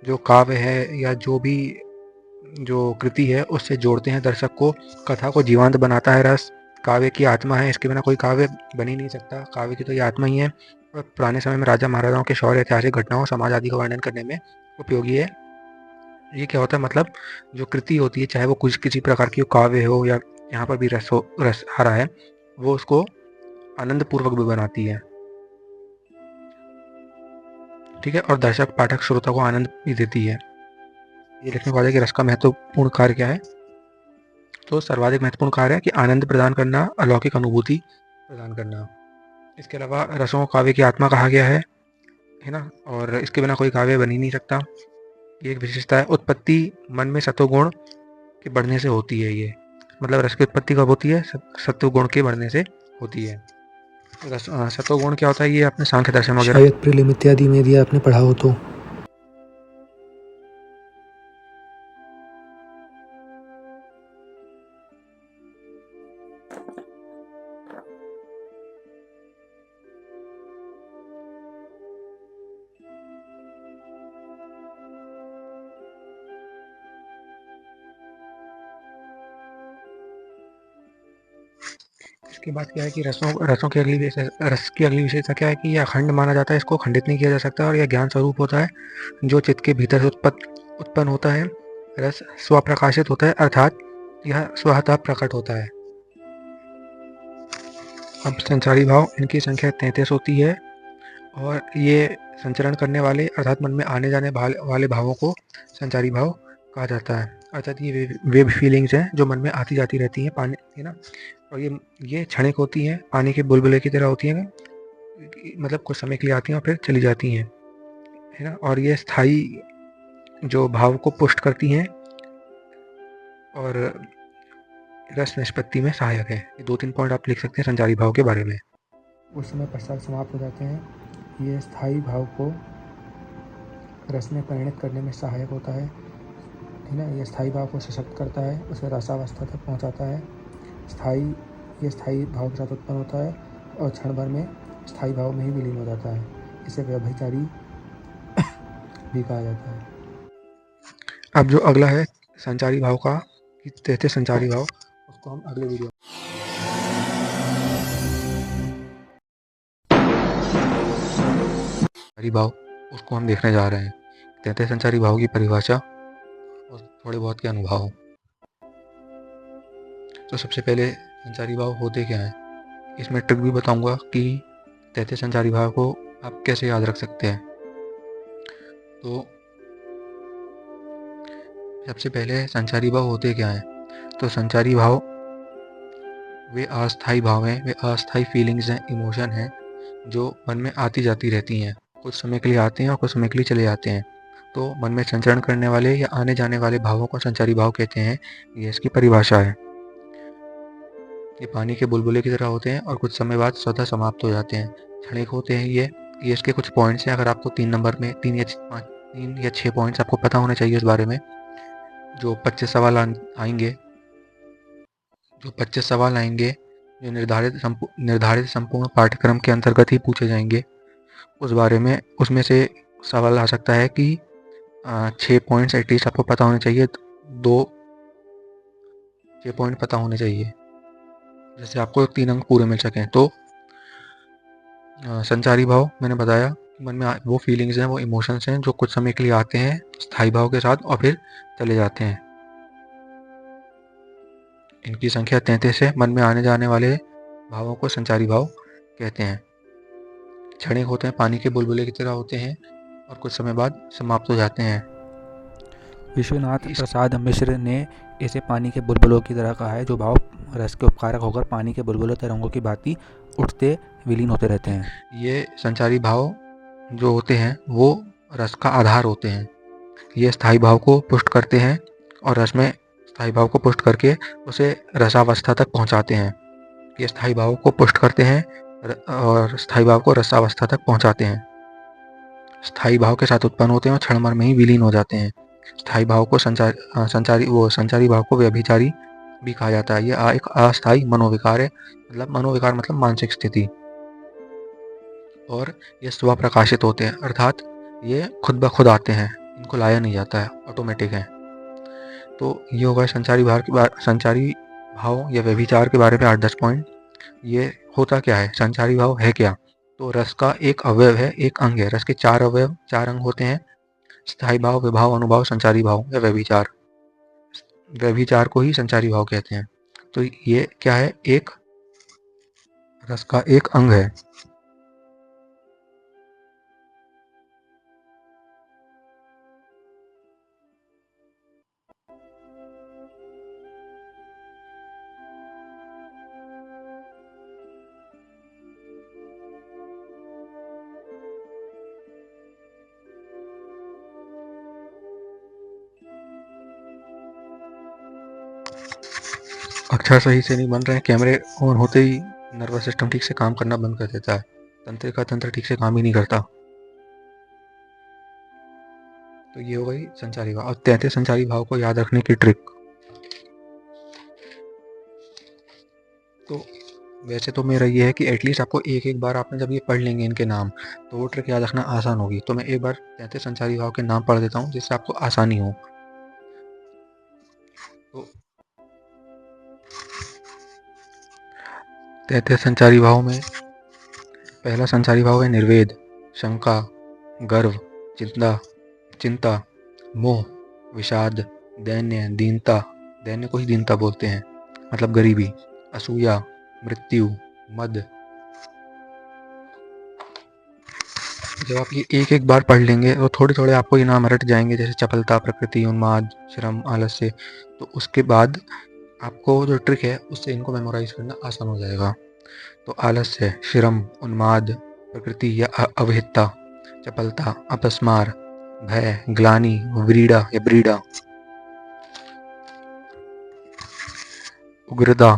Speaker 1: जो काव्य है या जो भी जो कृति है उससे जोड़ते हैं। दर्शक को, कथा को जीवंत बनाता है रस। काव्य की आत्मा है, इसके बिना कोई काव्य बन ही नहीं सकता। काव्य की तो ये आत्मा ही है। और पुराने समय में राजा महाराजाओं के शौर्य, ऐतिहासिक घटनाओं, समाज आदि का वर्णन करने में उपयोगी है। ये क्या होता है, मतलब जो कृति होती है, चाहे वो कुछ किसी प्रकार की काव्य हो या यहाँ पर भी रस आ रहा है, वो उसको आनंद पूर्वक भी बनाती है। ठीक है, और दर्शक, पाठक, श्रोता को आनंद भी देती है। ये लिखने को आता है कि रस का महत्वपूर्ण कार्य क्या है। तो सर्वाधिक महत्वपूर्ण कार्य है कि आनंद प्रदान करना, अलौकिक अनुभूति प्रदान करना। इसके अलावा रसों को काव्य की आत्मा कहा गया है ना, और इसके बिना कोई काव्य बन ही नहीं सकता। ये एक विशेषता है। उत्पत्ति मन में सत्वगुण के बढ़ने से होती है। ये मतलब रस की उत्पत्ति कब होती है? सत्वगुण के बढ़ने से होती है। सत्वगुण क्या होता है? ये अपने सांख्य दर्शन वगैरह
Speaker 2: शायद प्रीलिम इत्यादि में यदि आपने पढ़ा हो तो।
Speaker 1: इसके बाद क्या है कि रसों की रस की अगली विशेषता क्या है कि यह अखंड माना जाता है। इसको खंडित नहीं किया जा सकता, और यह ज्ञान स्वरूप होता है जो चित्त के भीतर से उत्पन्न होता है। रस स्वप्रकाशित होता है, अर्थात यह स्वतः प्रकट होता है। अब संचारी भाव, इनकी संख्या 33 होती है, और ये संचरण करने वाले अर्थात मन में आने जाने वाले भावों को संचारी भाव कहा जाता है। अर्थात ये वे फीलिंग्स हैं जो मन में आती जाती रहती हैं, पानी है ना, और ये क्षणिक होती हैं, पानी के बुलबुले की तरह होती हैं, मतलब कुछ समय के लिए आती हैं और फिर चली जाती हैं, है ना। और ये स्थायी जो भाव को पुष्ट करती हैं और रस निष्पत्ति में सहायक है। ये 2-3 पॉइंट आप लिख सकते हैं संचारी भाव के बारे में।
Speaker 2: उस समय पश्चात समाप्त हो जाते हैं। ये स्थायी भाव को रस में परिणत करने में सहायक होता है ना। ये स्थायी भाव को सशक्त करता है, उसे रसावस्था तक पहुंचाता है। ये स्थायी भाव के साथ उत्पन्न होता है और क्षण भर में स्थायी भाव में ही विलीन हो जाता है। इसे व्यभिचारी भी कहा जाता है।
Speaker 1: अब जो अगला है संचारी भाव का, कहते संचारी भाव, उसको हम अगले वीडियो संचारी भाव उसको हम देखने जा रहे हैं। कहते हैं संचारी भाव की परिभाषा और थोड़े बहुत के अनुभव। तो सबसे पहले संचारी भाव होते क्या हैं, इसमें ट्रिक भी बताऊंगा कि तैतीस संचारी भाव को आप कैसे याद रख सकते हैं। तो सबसे पहले संचारी भाव होते क्या हैं। तो संचारी भाव वे अस्थायी भाव हैं, वे अस्थायी फीलिंग्स हैं, इमोशन हैं जो मन में आती जाती रहती हैं। कुछ समय के लिए आते हैं और कुछ समय के लिए चले जाते हैं। तो मन में संचरण करने वाले या आने जाने वाले भावों को संचारी भाव कहते हैं। ये इसकी परिभाषा है। ये पानी के बुलबुले की तरह होते हैं और कुछ समय बाद स्वतः समाप्त हो जाते हैं, क्षणिक होते हैं। ये इसके कुछ पॉइंट्स हैं। अगर आपको 3 नंबर में 3 या 6 पॉइंट्स आपको पता होने चाहिए उस बारे में। जो 25 सवाल आएंगे, जो निर्धारित संपूर्ण पाठ्यक्रम के अंतर्गत ही पूछे जाएंगे, उस बारे में उसमें से सवाल आ सकता है कि 6 पॉइंट्स एटलीस्ट आपको पता होने चाहिए। 6 पॉइंट पता होने चाहिए, जैसे आपको 3 अंक पूरे मिल सकें। तो संचारी भाव मैंने बताया, मन में वो फीलिंग्स हैं, वो इमोशंस हैं जो कुछ समय के लिए आते हैं स्थायी भाव के साथ और फिर चले जाते हैं। इनकी संख्या 33 है। मन में आने जाने वाले भावों को संचारी भाव कहते हैं। क्षणिक होते हैं, पानी के बुलबुले की तरह होते हैं और कुछ समय बाद समाप्त हो जाते हैं।
Speaker 2: विश्वनाथ प्रसाद मिश्र ने इसे पानी के बुलबुलों की तरह कहा है, जो भाव रस के उपकारक होकर पानी के बुलबुलों तरंगों की भांति उठते विलीन होते रहते हैं।
Speaker 1: ये संचारी भाव जो होते हैं वो रस का आधार होते हैं। ये स्थायी भाव को पुष्ट करते हैं और रस में स्थायी भाव को पुष्ट करके उसे रसावस्था तक पहुंचाते हैं। ये स्थायी भाव को पुष्ट करते हैं और स्थायी भाव को रसावस्था तक पहुंचाते हैं। स्थायी भाव के साथ उत्पन्न होते हैं और क्षण भर में ही विलीन हो जाते हैं। स्थायी भाव को संचारी भाव को व्यभिचारी भी कहा जाता है। ये एक अस्थायी मनोविकार है, मतलब मनोविकार मतलब मानसिक स्थिति, और ये स्वप्रकाशित होते हैं, अर्थात ये खुद ब खुद आते हैं, इनको लाया नहीं जाता है, ऑटोमेटिक है। तो ये होगा संचारी भाव या व्यभिचार के बारे में 8-10 पॉइंट। ये होता क्या है, संचारी भाव है क्या? तो रस का एक अवयव है, एक अंग है। रस के 4 अवयव, 4 अंग होते हैं: स्थायी भाव, विभाव, अनुभाव, संचारी भाव या व्यभिचार। व्यभिचार को ही संचारी भाव कहते हैं। तो ये क्या है, एक रस का एक अंग है। अक्षर सही से नहीं बन रहे हैं, कैमरे ऑन होते ही नर्वस सिस्टम ठीक से काम करना बंद कर देता है, तंत्रिका तंत्र ठीक से काम ही नहीं करता। तो ये हो गई संचारी भाव। और 33 संचारी भाव को याद रखने की ट्रिक। तो वैसे तो मेरा ये है कि एटलीस्ट आपको एक बार आपने जब ये पढ़ लेंगे इनके नाम, तो वो ट्रिक याद रखना आसान होगी। तो मैं एक बार 33 संचारी भाव के नाम पढ़ देता हूँ जिससे आपको आसानी हो। तो 33 संचारी भाव में पहला संचारी भाव है निर्वेद, शंका, गर्व, चिंता, मोह, विषाद, दैन्य, दीनता, दैन्य को ही दीनता बोलते हैं, मतलब गरीबी, असूया, मृत्यु, मद। जब आप ये एक बार पढ़ लेंगे तो थोड़े आपको ये नाम रट जाएंगे, जैसे चपलता, प्रकृति, उन्माद, श्रम, आलस्य। तो उसके बाद आपको जो ट्रिक है उससे इनको मेमोराइज करना आसान हो जाएगा। तो आलस्य, श्रम, उन्माद, प्रकृति या अवहितता, चपलता, अपस्मार, भय, ग्लानि, व्रीड़ा या ब्रीड़ा, उग्रता,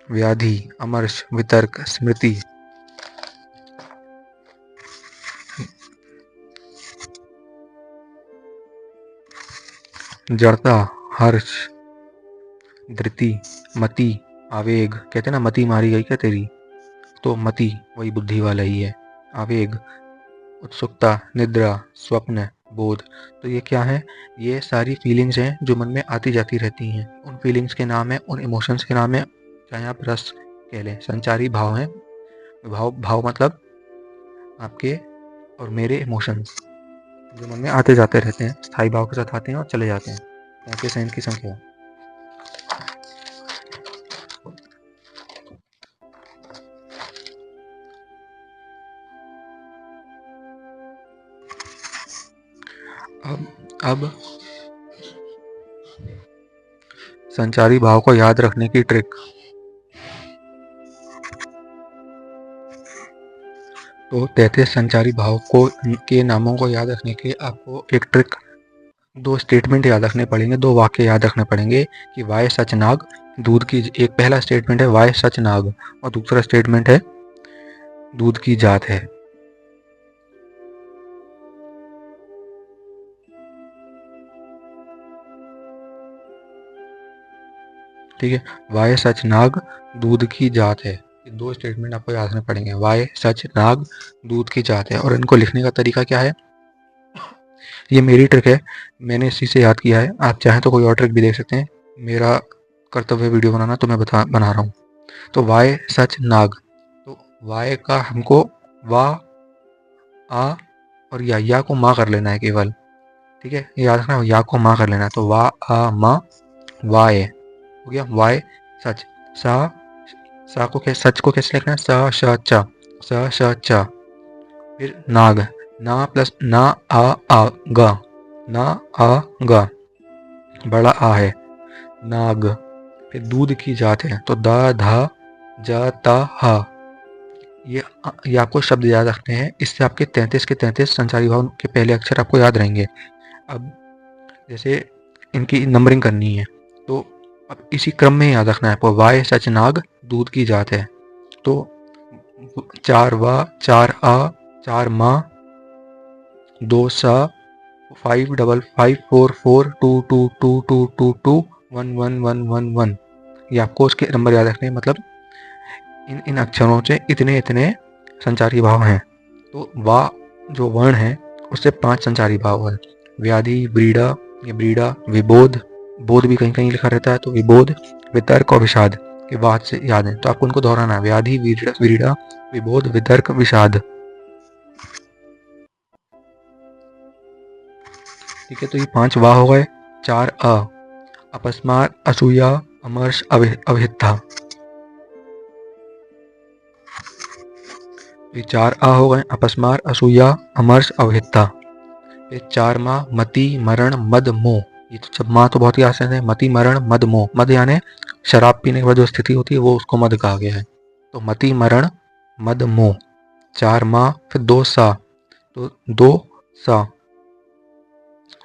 Speaker 1: व्याधि, अमर्ष, वितर्क, स्मृति, जड़ता, हर्ष, धृति, मति, आवेग। कहते हैं ना, मति मारी गई क्या तेरी, तो मति वही बुद्धि वाला ही है। आवेग, उत्सुकता, निद्रा, स्वप्न, बोध। तो ये क्या है, ये सारी फीलिंग्स हैं जो मन में आती जाती रहती हैं। उन फीलिंग्स के नाम है, उन इमोशंस के नाम है, चाहे आप रस कह लें, संचारी भाव हैं। भाव मतलब आपके और मेरे इमोशंस जो मन में आते जाते रहते हैं, स्थायी भाव के साथ आते हैं और चले जाते हैं। 33 है इनकी संख्या। अब संचारी भाव को याद रखने की ट्रिक। तो 33 संचारी भाव के नामों को याद रखने के आपको एक ट्रिक, 2 स्टेटमेंट याद रखने पड़ेंगे, 2 वाक्य याद रखने पड़ेंगे कि वाय सच नाग दूध की। एक पहला स्टेटमेंट है वाय सच नाग और दूसरा स्टेटमेंट है दूध की जात है। ठीक है, वाय सच नाग दूध की जात है। 2 स्टेटमेंट आपको याद रखने पड़ेंगे, वाय सच नाग दूध की जात है। और इनको लिखने का तरीका क्या है, ये मेरी ट्रिक है, मैंने इसी से याद किया है। आप चाहें तो कोई और ट्रिक भी देख सकते हैं, मेरा कर्तव्य वीडियो बनाना, तो मैं बना रहा हूँ। तो वाय सच नाग, तो वाय का हमको वा, आ और या को माँ कर लेना है केवल। ठीक है, ये याद रखना, या को माँ कर लेना है। तो वा, आ, माँ, वाय हो गया। वाय सच, सा को सच को कैसे लिखना है, स श च। फिर नाग, ना प्लस ना आ गा, ना आ गा, बड़ा आ है, नाग। फिर दूध की जात है, तो दा धा जा ता हा। ये आपको शब्द याद रखने हैं, इससे आपके 33 के 33 संचारी भाव के पहले अक्षर आपको याद रहेंगे। अब जैसे इनकी नंबरिंग करनी है, तो अब इसी क्रम में याद रखना है आपको। वाय सच नाग दूध की जात है, तो 4 वा, 4 आ, 4 माँ, 2 सा, 55544222222111111। ये आपको उसके नंबर याद रखने हैं, मतलब इन अक्षरों से इतने इतने संचारी भाव हैं। तो वा जो वर्ण है उससे 5 संचारी भाव है। व्याधि, व्रीड़ा, ये व्रीड़ा, विबोध, बोध भी कहीं कहीं लिखा रहता है, तो विबोध, वितर्क और विषाद के वाद से याद है, तो आपको उनको दोहराना है। व्याधि, व्रीड़ा, विबोध, वितर्क, विषाद। ठीक है, तो ये 5 वाह हो गए। 4 अ, अपस्मार, असूया, अमर्ष, अवहिता। ये 4 आ हो गए, अपस्मार, असूया, अमर्ष, अवहिता। ये 4 माँ, मति, मरण, मद, मोह। ये तो सब माँ तो बहुत ही आसान है। मति, मरण, मद, मोह। मद यानी शराब पीने के बाद जो स्थिति होती है वो उसको मद कहा गया है। तो मति, मरण, मद, मोह। 4 माँ, फिर 2 सा, तो 2 सा,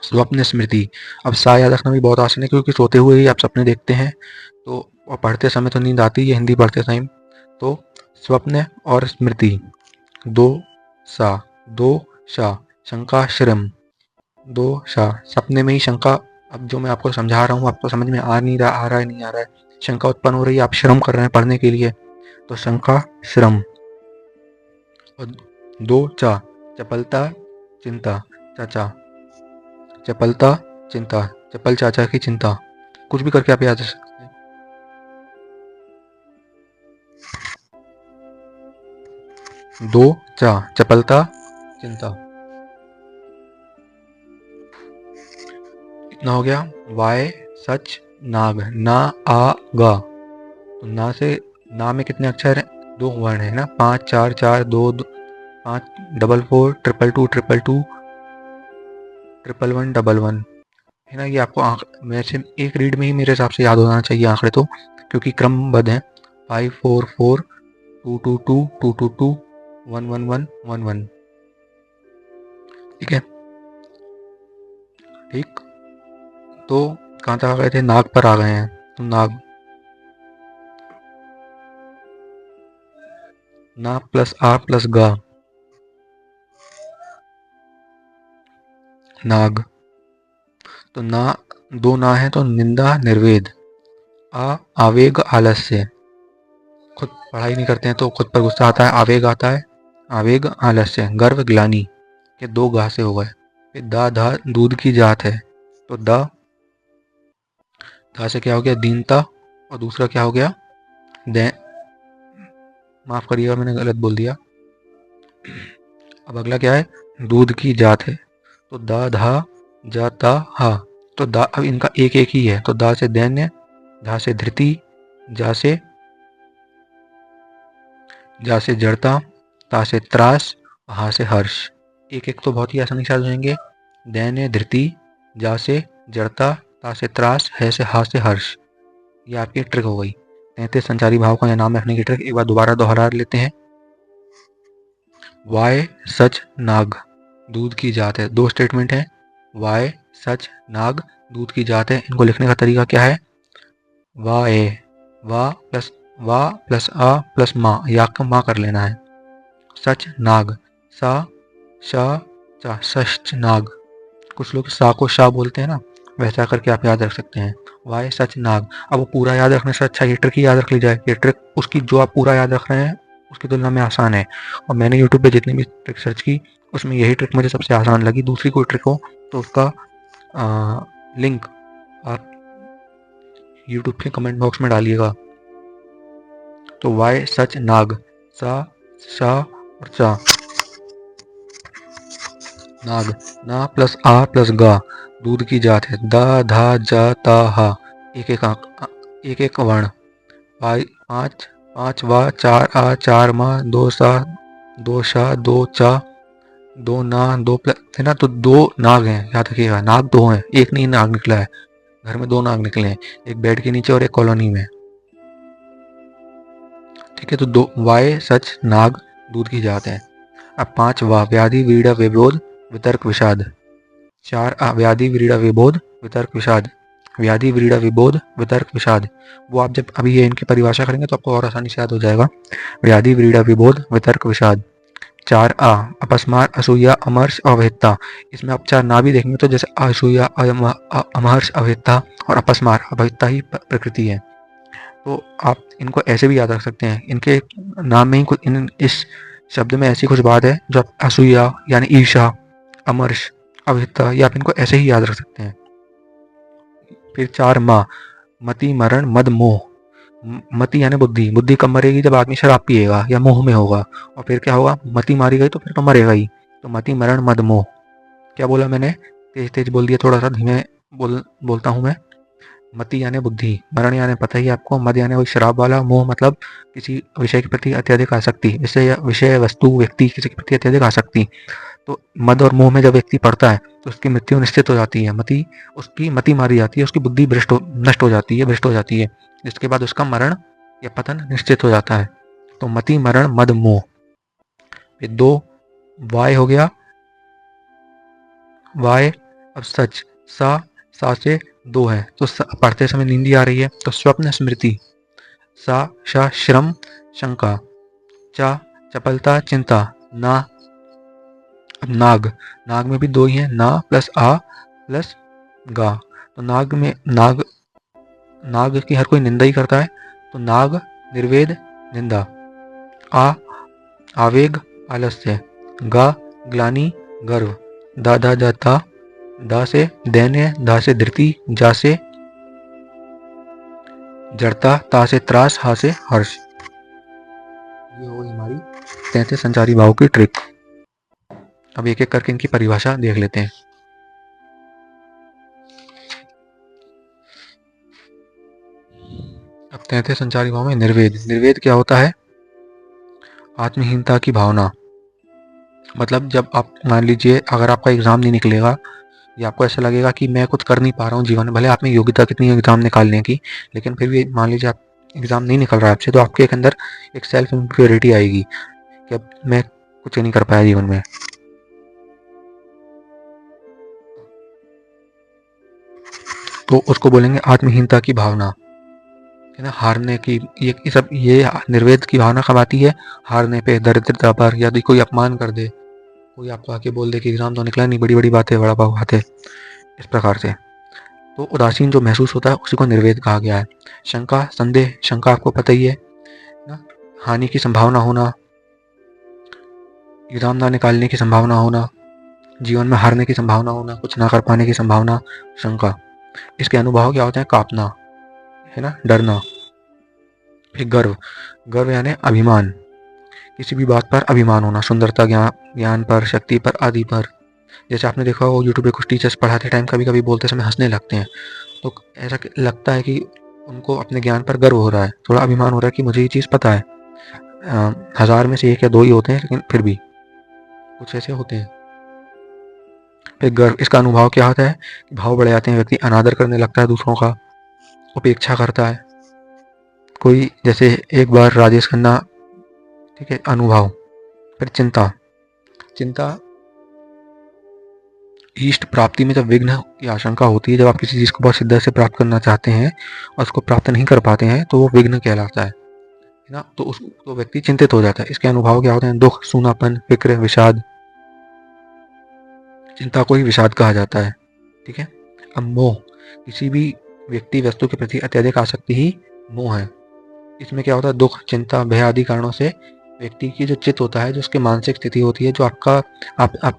Speaker 1: स्वप्न, स्मृति। अब सा याद रखना भी बहुत आसान है, क्योंकि सोते हुए ही आप सपने देखते हैं, तो और पढ़ते समय तो नींद आती है हिंदी पढ़ते टाइम। तो स्वप्न और स्मृति। 2 सा, 2 शा, शंका, श्रम। 2 शा, सपने में ही शंका। अब जो मैं आपको समझा रहा हूँ आपको समझ में आ नहीं रहा, आ रहा है नहीं आ रहा है, शंका उत्पन्न हो रही है, आप श्रम कर रहे हैं पढ़ने के लिए, तो शंका, श्रम। और 2 चा, चपलता, चिंता, चाचा। चपलता, चिंता, चपल चाचा की चिंता। कुछ भी करके आप याद रख सकते हैं। 2 चा, चपलता, चिंता। इतना हो गया। वाय, सच, नाग। ना, आ, गा। तो ना से, ना में कितने अक्षर हैं? 2 वर्ण है ना। 5 4 4 2 5 4 4 2 2 2 2 1 1 1 1 1 है ना। ये आपको में से एक रीड में ही मेरे हिसाब से याद होना चाहिए आंकड़े तो, क्योंकि क्रमबद्ध है। 5 4 4 2 2 2 2 2 2 1 1 1 1 1। ठीक है, ठीक। तो कहाँ तक आ गए थे? नाग पर आ गए हैं। तो नाग, ना प्लस आ प्लस गा, नाग। तो ना, 2 ना है तो निंदा, निर्वेद। आवेग, आलस्य। खुद पढ़ाई नहीं करते हैं तो खुद पर गुस्सा आता है, आवेग आता है। आवेग, आलस्य। गर्व, ग्लानि के 2 गा से हो गए। फिर दा, धा, दूध की जात है, तो दा से क्या हो गया? दीनता। और दूसरा क्या हो गया? दे, माफ करिएगा मैंने गलत बोल दिया। अब अगला क्या है? दूध की जात है, तो दा, धा, जाता, हा। तो दा, अब इनका एक एक ही है, तो दा से दैन्य, धा से धृति, जा से जड़ता, ता से त्रास, हा से हर्ष। एक एक तो बहुत ही आसानी से आ जाएंगे। दैन्य, धृति, जा से जड़ता, ता से त्रास, है से हा से हर्ष। ये आपकी ट्रिक हो गई। 33 संचारी भाव का नाम रखने की ट्रिक एक बार दोबारा दोहरा लेते हैं। वाय, सच, नाग, दूध की जात है। 2 स्टेटमेंट है। वाय, सच, नाग, दूध की जात है। इनको लिखने का तरीका क्या है? वाय, वा प्लस आ प्लस माँ, या का माँ कर लेना है। सच, नाग, सा, शा, चा, सच नाग। कुछ लोग सा को शा बोलते हैं ना, वैसा करके आप याद रख सकते हैं। वाय, सच, नाग। अब वो पूरा याद रखने से अच्छा ये ट्रिक ही याद रख ली जाए। ये ट्रिक उसकी जो आप पूरा याद रख रहे हैं उसकी तुलना में आसान है। और मैंने यूट्यूब पे जितनी भी ट्रिक सर्च की उसमें यही ट्रिक मुझे सबसे आसान लगी। दूसरी कोई ट्रिक हो तो उसका लिंक आप यूट्यूब के कमेंट बॉक्स में डालिएगा। तो वाय, सच, नाग, सा, शा और चा। नाग, ना प्लस आ प्लस गा, दूध की जात है। दा, धा, जा, ता, हा। एक एक वर्ण। 5 5 वा, 4 आ, 4 मा, 2 सा, 2 शा, 2 चा, 2 ना, 2 प्लस है ना। तो 2 नाग हैं, याद रखिएगा। नाग 2 हैं, एक नहीं नाग निकला है। घर में 2 नाग निकले हैं, एक बेड के नीचे और एक कॉलोनी में। ठीक है, तो 2 वाय, सच, नाग, दूध की जात है। अब 5 वा, व्याधि, व्रीड़ा, विबोध, वितर्क, विषाद। 4 व्याधि, व्रीड़ा, विबोध, वितर्क, विषाद। व्याधि, व्रीड़ा, विबोध, वितर्क, विषाद। वो आप जब अभी ये इनकी परिभाषा करेंगे तो आपको और आसानी से याद हो जाएगा। व्याधि, व्रीड़ा, विबोध, वितर्क, विषाद। 4 आ, अपस्मार, असूया, अमर्ष, अवहिता। इसमें आप 4 ना भी देखेंगे तो जैसे असूया, अमहर्ष, अवहिता और अपस्मार, अवहिता ही प्रकृति है। तो आप इनको ऐसे भी याद रख सकते हैं। इनके नाम में ही कुछ इस शब्द में ऐसी कुछ बात है जो आप असूया यानी ईर्षा, अमर्ष, अवहिता, या आप इनको ऐसे ही याद रख सकते हैं। फिर 4 मा, मति, मरण, मद, मोह। मति यानी बुद्धि। बुद्धि कब मरेगी? जब आदमी शराब पिएगा या मोह में होगा। और फिर क्या होगा? मति मारी गई तो फिर तो मरेगा ही। तो मति, मरण, मद, मोह। क्या बोला मैंने? तेज तेज बोल दिया, थोड़ा सा धीमे बोलता हूँ मैं। मति यानी बुद्धि, मरण यानी पता ही आपको, मद यानी वही शराब वाला, मोह मतलब किसी विषय के प्रति अत्यधिक आसक्ति, विषय वस्तु व्यक्ति किसी के प्रति अत्यधिक आसक्ति। तो मद और मोह में जब व्यक्ति पड़ता है तो उसकी मृत्यु निश्चित हो जाती है। उसकी मति मारी जाती है, उसकी बुद्धि नष्ट हो जाती है, भ्रष्ट हो जाती है, जिसके बाद उसका मरण या पतन निश्चित हो जाता है। तो मति, मरण, मद, मोह। फिर 2 वाय हो गया। वाय, अब सच। सा से 2 है तो पढ़ते समय नींद आ रही है तो स्वप्न स्मृति। सा श्रम, शंका। चा, चपलता, चिंता। ना, नाग। नाग में भी 2 ही है, ना प्लस आ प्लस गा। तो नाग की हर कोई निंदा ही करता है, तो नाग निर्वेद, निंदा। आ, आवेग, आलस्य। गा, ग्लानि, गर्व। दा से दैन्य, दा से धृति, जा से जड़ता, ता से त्रास, हा से हर्ष। ये हो गई हमारी 33 संचारी भाव की ट्रिक। अब एक एक करके इनकी परिभाषा देख लेते हैं। अब 33 संचारी भाव में निर्वेद। निर्वेद क्या होता है? आत्महीनता की भावना। मतलब जब आप मान लीजिए अगर आपका एग्जाम नहीं निकलेगा या आपको ऐसा लगेगा कि मैं कुछ कर नहीं पा रहा हूँ जीवन में, भले आप में योग्यता कितनी है एग्जाम निकालने की, लेकिन फिर भी मान लीजिए आप एग्जाम नहीं निकल रहा है आपसे, तो आपके अंदर एक सेल्फ इन्फ्eriority आएगी कि अब मैं कुछ नहीं कर पाया जीवन में। तो उसको बोलेंगे आत्महीनता की भावना, है ना, हारने की। ये सब ये निर्वेद की भावना कब आती है? हारने पे, दरिद्रता पर, यदि कोई अपमान कर दे, कोई आपको आके बोल दे कि एग्जाम तो निकला नहीं, बड़ी बड़ी बातें, बड़ा भाव बात है, इस प्रकार से। तो उदासीन जो महसूस होता है उसी को निर्वेद कहा गया है। शंका, संदेह। शंका आपको पता ही है ना, हानि की संभावना होना, एग्जाम ना निकालने की संभावना होना, जीवन में हारने की संभावना होना, कुछ ना कर पाने की संभावना, शंका। इसके अनुभव क्या होते हैं? कांपना, है ना, डरना। फिर गर्व। गर्व यानी अभिमान, किसी भी बात पर अभिमान होना, सुंदरता, ज्ञान पर, शक्ति पर, आदि पर। जैसे आपने देखा हो यूट्यूब पे कुछ टीचर्स पढ़ाते टाइम कभी कभी बोलते समय हंसने लगते हैं, तो ऐसा लगता है कि उनको अपने ज्ञान पर गर्व हो रहा है, थोड़ा अभिमान हो रहा है कि मुझे ये चीज़ पता है। 1000 में से 1 या 2 ही होते हैं, लेकिन फिर भी कुछ ऐसे होते हैं। फिर गर्व, इसका अनुभव क्या होता है? भाव बढ़ जाते हैं, व्यक्ति अनादर करने लगता है दूसरों का, उपेक्षा करता है। कोई जैसे एक बार राजेश खन्ना, ठीक है, अनुभव। फिर चिंता। चिंता इष्ट प्राप्ति में जब विघ्न की आशंका होती है, जब आप किसी चीज़ को बहुत शिद्दत से प्राप्त करना चाहते हैं और उसको प्राप्त नहीं कर पाते हैं, तो वो विघ्न कहलाता है ना। तो व्यक्ति चिंतित हो जाता है। इसके अनुभव क्या होते हैं? दुख, सूनापन, फिक्र, विषाद। चिंता को ही विषाद कहा जाता है, ठीक है। अब मोह, किसी भी व्यक्ति वस्तु के प्रति अत्यधिक आसक्ति ही मोह है। इसमें क्या होता है? दुख, चिंता, भय आदि कारणों से व्यक्ति की जो चित्त होता है, जो उसकी मानसिक स्थिति होती है, जो आप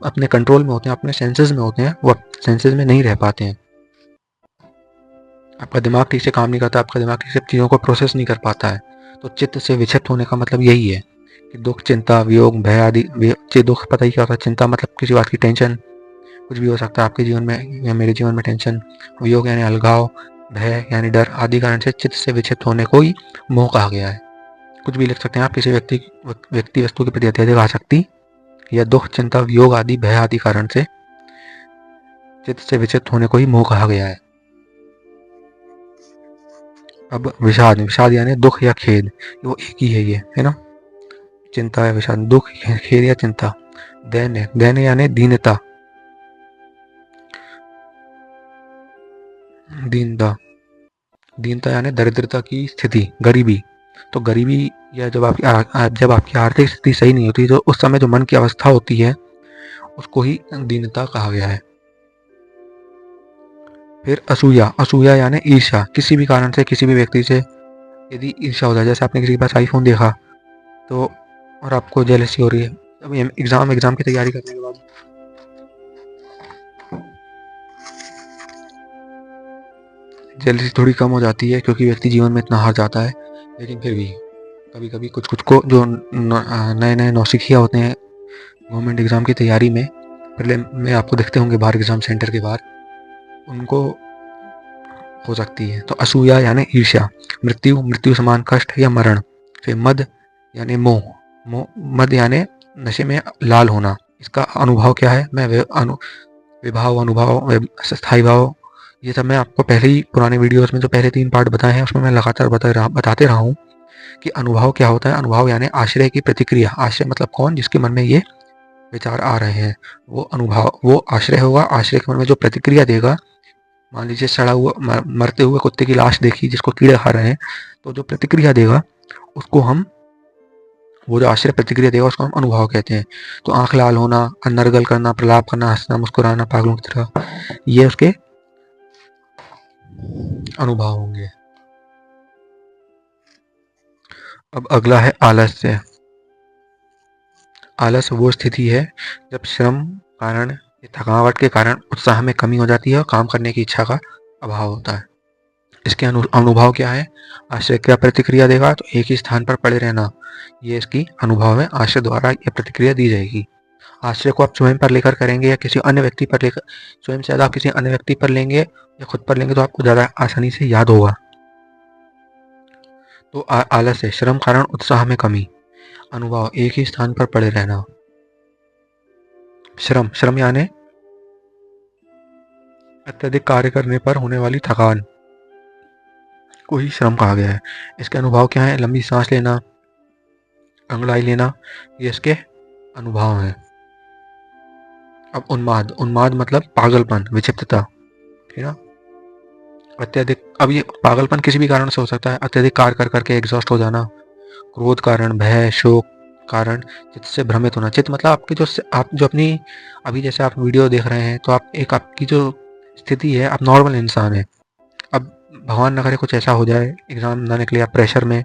Speaker 1: अपने कंट्रोल में होते हैं, अपने सेंसेस में होते हैं, वो सेंसेस में नहीं रह पाते हैं। आपका दिमाग ठीक से काम नहीं करता, आपका दिमाग ठीक से चीज़ों को प्रोसेस नहीं कर पाता है। तो चित्त से विक्षिप्त होने का मतलब यही है कि दुख, चिंता, वियोग, भय आदि। दुख पता ही क्या होता है? चिंता मतलब किसी बात की टेंशन, कुछ भी हो सकता है आपके जीवन में या मेरे जीवन में टेंशन। वियोग यानी अलगाव, भय यानी डर आदि कारण से चित्त से विक्षिप्त होने को ही मोह कहा गया है। कुछ भी लिख सकते हैं आप, किसी व्यक्ति वस्तु के प्रति अत्यधिक आसक्ति या दुख, चिंता, वियोग आदि, भय आदि कारण से चित्त से विक्षिप्त होने को ही मोह कहा गया है। अब विषाद। विषाद यानी दुख या खेद, वो एक ही है, ये है ना। चिंता या विषाद, दुख, खेद या चिंता। दैन्य। दैन्य यानी दीनता, दीनता। दीनता यानी दरिद्रता की स्थिति, गरीबी। तो गरीबी या जब आपकी आर्थिक स्थिति सही नहीं होती, तो उस समय जो मन की अवस्था होती है उसको ही दीनता कहा गया है। फिर असूया, असूया यानी ईर्ष्या, किसी भी कारण से किसी भी व्यक्ति से यदि ईर्ष्या हो जाए, जैसे आपने किसी के पास आईफोन देखा तो और आपको जेलसी हो रही है, अभी एग्जाम की तैयारी करने के बाद जेलसी थोड़ी कम हो जाती है क्योंकि व्यक्ति जीवन में इतना हार जाता है। लेकिन फिर भी कभी कभी कुछ को जो नए नए नौसिखिया होते हैं गवर्नमेंट एग्जाम की तैयारी में, प्रीलिम में आपको दिखते होंगे बाहर एग्जाम सेंटर के बाहर, उनको हो सकती है। तो असूया यानी ईर्ष्या, मृत्यु, मृत्यु समान कष्ट या मरण। फिर मद यानी मोह, मद यानी नशे में लाल होना। इसका अनुभव क्या है, मैं विभाव, अनुभव, स्थायी भाव, ये सब मैं आपको पहले ही पुराने वीडियोस में जो पहले 3 पार्ट बताए हैं उसमें मैं लगातार बताते रहा हूँ कि अनुभव क्या होता है। अनुभव यानी आश्रय की प्रतिक्रिया। आश्रय मतलब कौन, जिसके मन में ये विचार आ रहे हैं, वो अनुभव, वो आश्रय होगा। आश्रय के मन में जो प्रतिक्रिया देगा, मान लीजिए सड़ा हुआ मरते हुए कुत्ते की लाश देखी जिसको कीड़े खा रहे हैं, तो जो प्रतिक्रिया देगा उसको हम, वो जो आश्रय प्रतिक्रिया देगा उसको हम अनुभव कहते हैं। तो आंख लाल होना, नरगल करना, प्रलाप करना, हंसना, मुस्कुराना पागलों की तरह, ये उसके अनुभव होंगे। अब अगला है आलस्य। आलस वो स्थिति है जब श्रम कारण, थकावट के कारण उत्साह में कमी हो जाती है और काम करने की इच्छा का अभाव होता है। इसके अनुभव क्या है, आश्रय क्या प्रतिक्रिया देगा, तो एक ही स्थान पर पड़े रहना, ये इसकी अनुभव है। आश्रय द्वारा ये प्रतिक्रिया दी जाएगी। आश्रय को आप स्वयं पर लेकर करेंगे या किसी अन्य व्यक्ति पर लेकर, स्वयं से ज़्यादा आप किसी अन्य व्यक्ति पर लेंगे या खुद पर लेंगे तो आपको ज़्यादा आसानी से याद होगा। तो आलस है, श्रम कारण उत्साह में कमी। अनुभव, एक ही स्थान पर पड़े रहना। श्रम, श्रम यानी अत्यधिक कार्य करने पर होने वाली थकान को ही श्रम कहा गया है। इसके अनुभव क्या है, लंबी सांस लेना, अंगड़ाई लेना, ये इसके अनुभव हैं। अब उन्माद, उन्माद मतलब पागलपन, विचित्रता, ठीक है। अत्यधिक, अब ये पागलपन किसी भी कारण से हो सकता है। अत्यधिक कार्य कर करके एग्जॉस्ट हो जाना, क्रोध कारण, भय, शोक कारण, चित्त से भ्रमित होना। चित्त मतलब आपकी जो, आप जो अपनी, अभी जैसे आप वीडियो देख रहे हैं तो आप एक, आपकी जो स्थिति है, आप नॉर्मल इंसान है। अब भगवान न करे कुछ ऐसा हो जाए, एग्जाम ना निकले, आप प्रेशर में,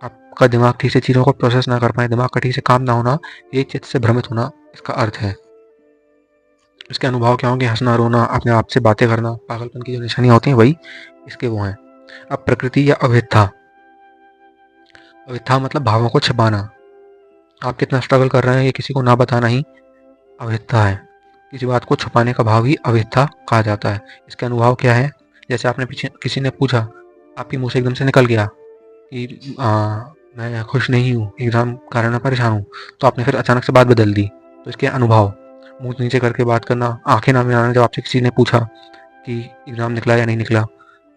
Speaker 1: आपका दिमाग ठीक से चीज़ों को प्रोसेस ना कर पाए, दिमाग का ठीक से काम ना होना, ये चित्त से भ्रमित होना इसका अर्थ है। इसके अनुभव क्या होंगे, हंसना, रोना, अपने आप से बातें करना, पागलपन की जो निशानियां होती हैं वही इसके वो हैं। अब प्रकृति या अविद्या, अविद्या मतलब भावों को छिपाना। आप कितना स्ट्रगल कर रहे हैं ये किसी को ना बताना ही अविद्या है। किसी बात को छुपाने का भाव ही अविद्या कहा जाता है। इसके अनुभव क्या है, जैसे आपने पीछे किसी ने पूछा, आपके मुंह से एकदम से निकल गया कि मैं खुश नहीं हूँ, एग्जाम कारण मैं परेशान हूँ, तो आपने फिर अचानक से बात बदल दी, तो इसके अनुभव, मुंह नीचे करके बात करना, आंखें ना मिलाना। जब आपसे किसी ने पूछा कि एग्जाम निकला या नहीं निकला,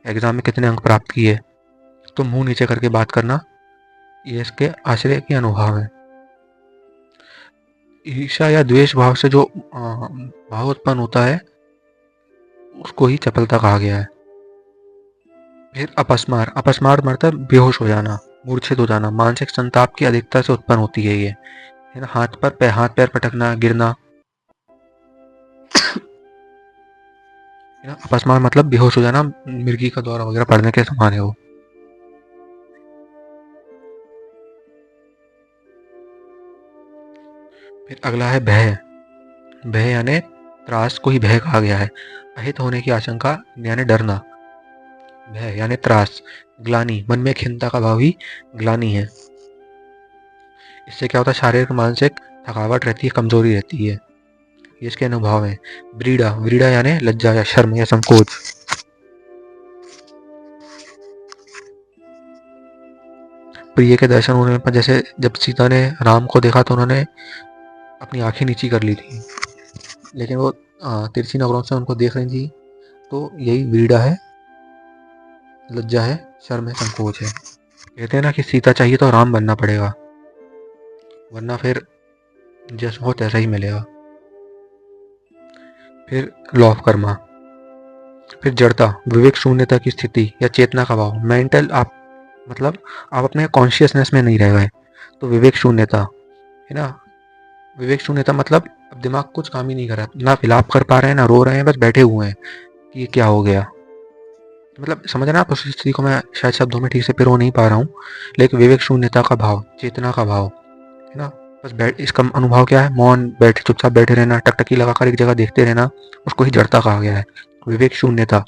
Speaker 1: एग्जाम में कितने अंक प्राप्त किए, तो मुंह नीचे करके बात करना, ये इसके आश्रय के अनुभव है। ईर्ष्या या द्वेष भाव से जो भाव उत्पन्न होता है उसको ही चपलता कहा गया है। फिर अपस्मार, अपस्मार मतलब बेहोश हो जाना, मूर्छित हो जाना, मानसिक संताप की अधिकता से उत्पन्न होती है ये, है ना। हाथ पैर पटकना, गिरना, है ना। अपस्मार मतलब बेहोश हो जाना, मिर्गी का दौरा वगैरह पड़ने के समान है वो। फिर अगला है भय। भय यानी त्रास को ही भय कहा गया है। अहित होने की आशंका यानी डरना। भय यानी त्रास। ग्लानि, मन में खिन्नता का भाव ही ग्लानि है। इससे क्या होता है, शारीरिक मानसिक थकावट रहती है, कमजोरी रहती है, ये इसके अनुभव है। व्रीड़ा, व्रीड़ा यानी लज्जा या शर्म या संकोच। प्रिय के दर्शन होने पर, जैसे जब सीता ने राम को देखा तो उन्होंने अपनी आंखें नीची कर ली थी, लेकिन वो तिरछी नजरों से उनको देख रही थी, तो यही व्रीड़ा है, लज्जा है, शर्म है, संकोच है। कहते हैं ना कि सीता चाहिए तो राम बनना पड़ेगा, वरना फिर जैसा हो तैसा ही मिलेगा। फिर लौह कर्मा, फिर जड़ता, विवेक शून्यता की स्थिति या चेतना का भाव। मेंटल, आप मतलब आप अपने कॉन्शियसनेस में नहीं रह गए। तो विवेक शून्यता है ना, विवेक शून्यता मतलब अब दिमाग कुछ काम ही नहीं कर रहा, ना विलाप कर पा रहे हैं ना रो रहे हैं, बस बैठे हुए हैं कि ये क्या हो गया। मतलब समझ रहे हैं आप उस स्थिति को, मैं शायद शब्दों में ठीक से पिरो नहीं पा रहा हूँ, लेकिन विवेक शून्यता का भाव, चेतना का भाव है ना। बस बैठ, इसका अनुभव क्या है, मौन, बैठे चुपचाप बैठे रहना, टकटकी लगाकर एक जगह देखते रहना, उसको ही जड़ता कहा गया है। विवेक शून्यता,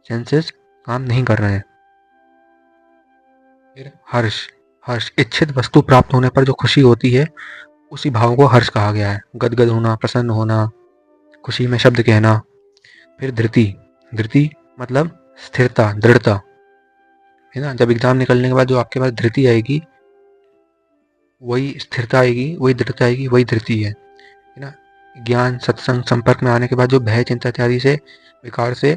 Speaker 1: सेंसेस काम नहीं कर रहे हैं। फिर हर्ष, हर्ष इच्छित वस्तु प्राप्त होने पर जो खुशी होती है, उसी भाव को हर्ष कहा गया है। गदगद होना, प्रसन्न होना, खुशी में शब्द कहना। फिर धृति, धृति मतलब स्थिरता, दृढ़ता है ना। जब एग्जाम निकलने के बाद जो आपके पास धृति आएगी, वही स्थिरता आएगी, वही दृढ़ता आएगी, वही धृति है ना। ज्ञान, सत्संग, संपर्क में आने के बाद जो भय, चिंता इत्यादि से, विकार से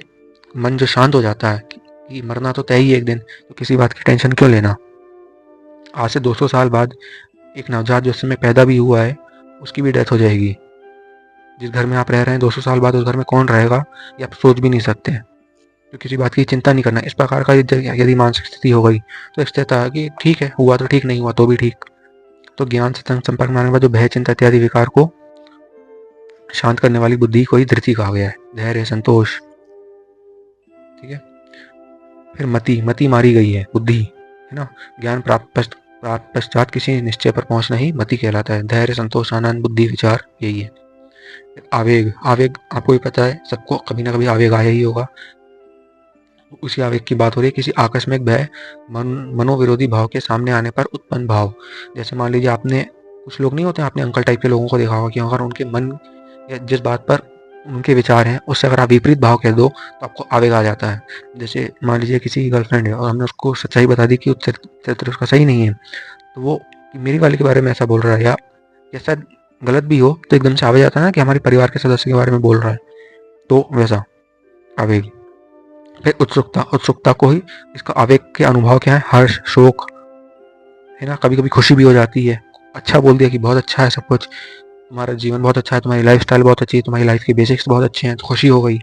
Speaker 1: मन जो शांत हो जाता है कि मरना तो तय ही एक दिन, तो किसी बात की टेंशन क्यों लेना। आज से 200 साल बाद एक नवजात जो उस समय पैदा भी हुआ है, उसकी भी डेथ हो जाएगी। जिस घर में आप रह रहे हैं 200 साल बाद उस घर में कौन रहेगा, ये आप सोच भी नहीं सकते हैं। तो किसी बात की चिंता नहीं करना। इस प्रकार का यदि मानसिक स्थिति हो गई तो स्थिरता है कि ठीक है, हुआ तो ठीक, नहीं हुआ तो भी ठीक। तो ज्ञान, सत्संग, संपर्क में आने के बाद जो भय, चिंता इत्यादि विकार को शांत करने वाली बुद्धि को ही धृति कहा गया है। धैर्य, संतोष, ठीक है। फिर मति, मति मारी गई है, बुद्धि है ना। ज्ञान प्राप्त पश्चात किसी निश्चय पर पहुंचना ही मति कहलाता है। धैर्य, संतोष, आनंद, बुद्धि, विचार, यही है। आवेग, आवेग आपको भी पता है, सबको कभी ना कभी आवेग आया ही होगा। उसी आवेग की बात हो रही है, किसी आकस्मिक भय, मनोविरोधी भाव के सामने आने पर उत्पन्न भाव। जैसे मान लीजिए आपने, कुछ लोग नहीं होते, आपने अंकल टाइप के लोगों को देखा होगा कि अगर उनके मन या जिस बात पर उनके विचार हैं उससे अगर आप विपरीत भाव कह दो तो आपको आवेग आ जाता है। जैसे मान लीजिए किसी की गर्लफ्रेंड है और हमने उसको सच्चाई बता दी कि चरित्र उसका सही नहीं है, तो वो मेरी वाले के बारे में ऐसा बोल रहा है, या शायद गलत भी हो, तो एकदम से आवेग आता है ना कि हमारे परिवार के सदस्य के बारे में बोल रहा है, तो वैसा आवेग। फिर उत्सुकता, उत्सुकता को ही, इसका आवेग के अनुभव क्या है, हर्ष, शोक है ना। कभी कभी खुशी भी हो जाती है, अच्छा बोल दिया कि बहुत अच्छा है सब कुछ, तुम्हारा जीवन बहुत अच्छा है, तुम्हारी लाइफ स्टाइल बहुत अच्छी है, तुम्हारी लाइफ के बेसिक्स बहुत अच्छे हैं, तो खुशी हो गई।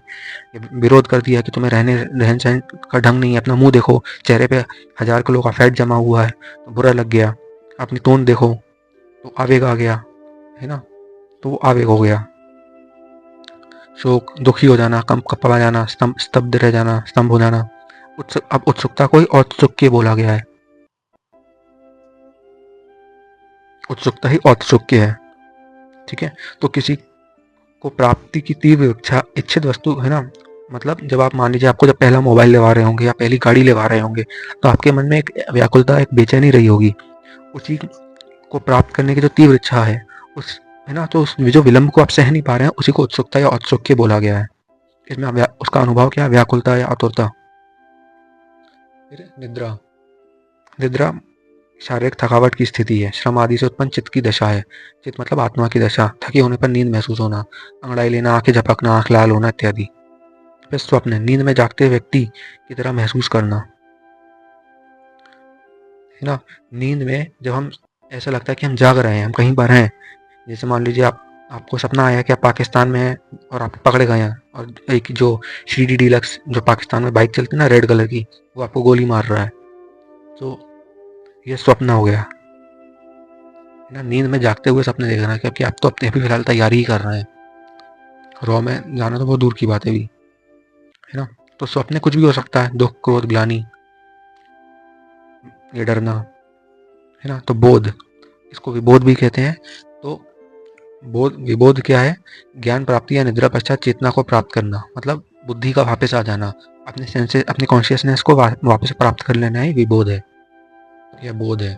Speaker 1: विरोध कर दिया कि तुम्हें रहन सहन का ढंग नहीं है, अपना मुंह देखो, चेहरे पे 1000 किलो का फैट जमा हुआ है, तो बुरा लग गया। अपनी टोन देखो, तो आवेग आ गया है ना, तो वो आवेग हो गया। शोक, दुखी हो जाना, कम कपा जाना, स्तब्ध रह जाना, स्तंभ हो जाना। अब उत्सुकता को ही औत्सुक्य बोला गया है। उत्सुकता ही औत्सुक्य है, ठीक है। तो किसी को प्राप्ति की तीव्र इच्छा, इच्छित वस्तु है ना, मतलब जब आप मान लीजिए आपको जब पहला मोबाइल लेवा रहे होंगे या पहली गाड़ी लेवा रहे होंगे, तो आपके मन में एक व्याकुलता, एक बेचैनी रही होगी। उसी को प्राप्त करने की जो तीव्र इच्छा है, उस है ना, तो उस जो विलंब को आप सह नहीं पा रहे हैं, उसी को उत्सुकता या औत्सुक्य बोला गया है। इसमें उसका अनुभव क्या है, व्याकुलता या आतुरता। फिर निद्रा, निद्रा शारीरिक थकावट की स्थिति है, श्रम आदि से उत्पन्न चित्त की दशा है। चित्त मतलब आत्मा की दशा, थके होने पर नींद महसूस होना, अंगड़ाई लेना, आंखें झपकना, आंख लाल होना इत्यादि। फिर स्वप्न, नींद में जागते व्यक्ति की तरह महसूस करना है ना। नींद में जब हम, ऐसा लगता है कि हम जाग रहे हैं, हम कहीं पर हैं। जैसे मान लीजिए आपको सपना आया कि आप पाकिस्तान में हैं और आप पकड़े गए हैं, और एक जो श्रीडी डीलक्स जो पाकिस्तान में बाइक चलती है ना रेड कलर की, वो आपको गोली मार रहा है, तो ये स्वप्न हो गया है ना। नींद में जागते हुए सपने देखना, क्योंकि आप तो अपने भी फिलहाल तैयारी ही कर रहे हैं, रॉ में जाना तो बहुत दूर की बात है भी, है ना। तो सपने कुछ भी हो सकता है, दुख, क्रोध, ग्लानि, ये डरना है ना। तो बोध, इसको विबोध भी कहते हैं। तो बोध, विबोध क्या है, ज्ञान प्राप्ति या निद्रा पश्चात चेतना को प्राप्त करना, मतलब बुद्धि का वापस आ जाना, अपने सेंसेस, अपनी कॉन्शियसनेस को वापस प्राप्त कर लेना ही विबोध है, यह बोध है।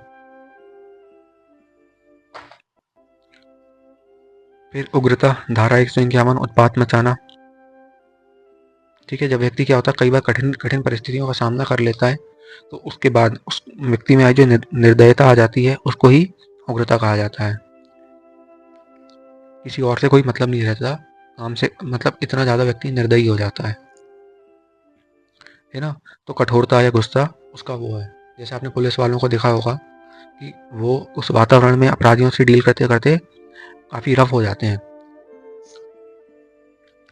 Speaker 1: फिर उग्रता, धारा 151, उत्पात मचाना, ठीक है। जब व्यक्ति क्या होता है, कई बार कठिन कठिन परिस्थितियों का सामना कर लेता है, तो उसके बाद उस व्यक्ति में जो निर्दयता आ जाती है, उसको ही उग्रता कहा जाता है। किसी और से कोई मतलब नहीं रहता काम से, मतलब इतना ज्यादा व्यक्ति निर्दयी हो जाता है ना। तो कठोरता या गुस्सा उसका वो है, जैसे आपने पुलिस वालों को देखा होगा कि वो उस वातावरण में अपराधियों से डील करते करते काफी रफ हो जाते हैं।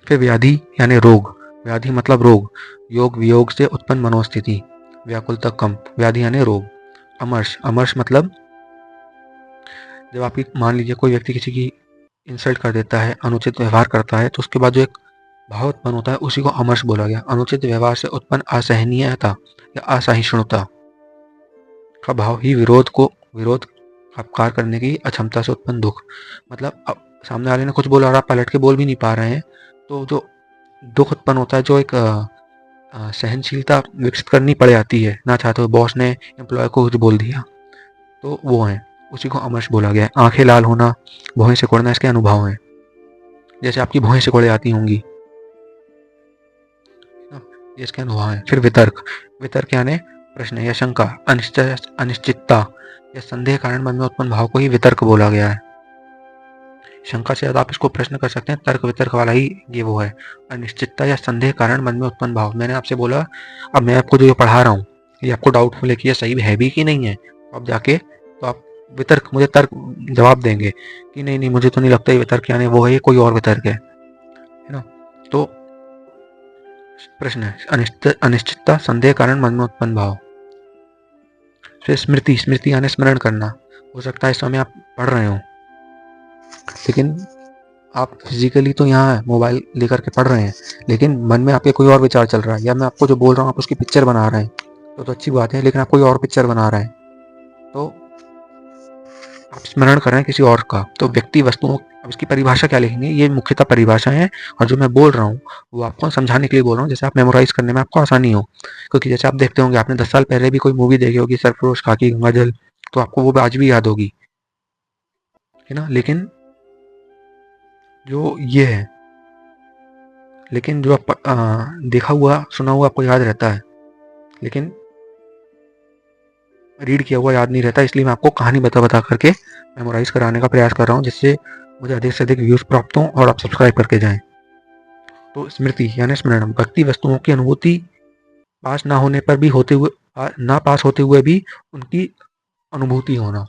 Speaker 1: फिर व्याधि यानी रोग, व्याधि मतलब रोग, योग वियोग से उत्पन्न मनोस्थिति। व्याकुलता, कंप, व्याधि यानी रोग। अमर्ष, अमर्ष मतलब जब आपकी मान लीजिए कोई व्यक्ति किसी की इंसल्ट कर देता है, अनुचित व्यवहार करता है, तो उसके बाद जो एक भाव उत्पन्न होता है उसी को अमर्ष बोला गया। अनुचित व्यवहार से उत्पन्न असहनीयता या असहिष्णुता का भाव ही विरोध अपकार करने की अक्षमता से उत्पन्न दुख। मतलब अब सामने वाले ने कुछ बोला और आप पलट के बोल भी नहीं पा रहे हैं, तो जो दुख उत्पन्न होता है, जो एक सहनशीलता विकसित करनी पड़ जाती है, ना चाहते हुए बॉस ने एम्प्लॉय को कुछ बोल दिया, तो वो है, उसी को अमर्ष बोला गया है। आंखें लाल होना, भौहें सिकुड़ना इसके अनुभव हैं। जैसे आपकी भौहें सिकुड़ जाती होंगी, ये इसके अनुभव हैं। फिर वितर्क, वितर्क यानी प्रश्न या शंका, अनिश्चितता या संदेह कारण मन में उत्पन्न भाव को ही वितर्क बोला गया है। शंका से ज्यादा आप इसको प्रश्न कर सकते हैं, तर्क वितर्क वाला ही ये वो है। अनिश्चितता या संदेह कारण मन में उत्पन्न भाव, मैंने आपसे बोला अब मैं आपको जो पढ़ा रहा हूँ ये आपको डाउटफुल है कि ये सही है भी कि नहीं है, अब जाके तो आप वितर्क, मुझे तर्क जवाब देंगे कि नहीं नहीं मुझे तो नहीं लगता ये वितर्क यानी वो है, ये कोई और वितर्क है ना। तो प्रश्न है अनिश्चितता, संदेह कारण मन में उत्पन्न भाव। फिर स्मृति, स्मृति यानी स्मरण करना। हो सकता है इस समय आप पढ़ रहे हो लेकिन आप फिजिकली तो यहाँ मोबाइल लेकर के पढ़ रहे हैं, लेकिन मन में आपके कोई और विचार चल रहा है, या मैं आपको जो बोल रहा हूँ आप उसकी पिक्चर बना रहे हैं, तो अच्छी बात है, लेकिन आप कोई और पिक्चर बना रहे हैं, तो आप स्मरण कर रहे हैं किसी और का। तो व्यक्ति वस्तुओं, अब इसकी परिभाषा क्या लिखेंगे, ये मुख्यतः परिभाषा है, और जो मैं बोल रहा हूँ वो आपको समझाने के लिए बोल रहा हूँ, जैसे आप मेमोराइज करने में आपको आसानी हो। क्योंकि जैसे आप देखते होंगे, आपने 10 साल पहले भी कोई मूवी देखी होगी, सरफरोश, खाकी, गंगाजल, तो आपको वो आज भी याद होगी, है ना। लेकिन जो ये है, लेकिन जो आप देखा हुआ सुना हुआ आपको याद रहता है, लेकिन रीड किया हुआ याद नहीं रहता। इसलिए मैं आपको कहानी बता बता करके मेमोराइज कराने का प्रयास कर रहा हूँ, जिससे मुझे अधिक से अधिक व्यूज प्राप्त हों और आप सब्सक्राइब करके जाएं। तो स्मृति यानी स्मरण, व्यक्ति वस्तुओं की अनुभूति पास ना होने पर भी होते हुए, ना पास होते हुए भी उनकी अनुभूति होना।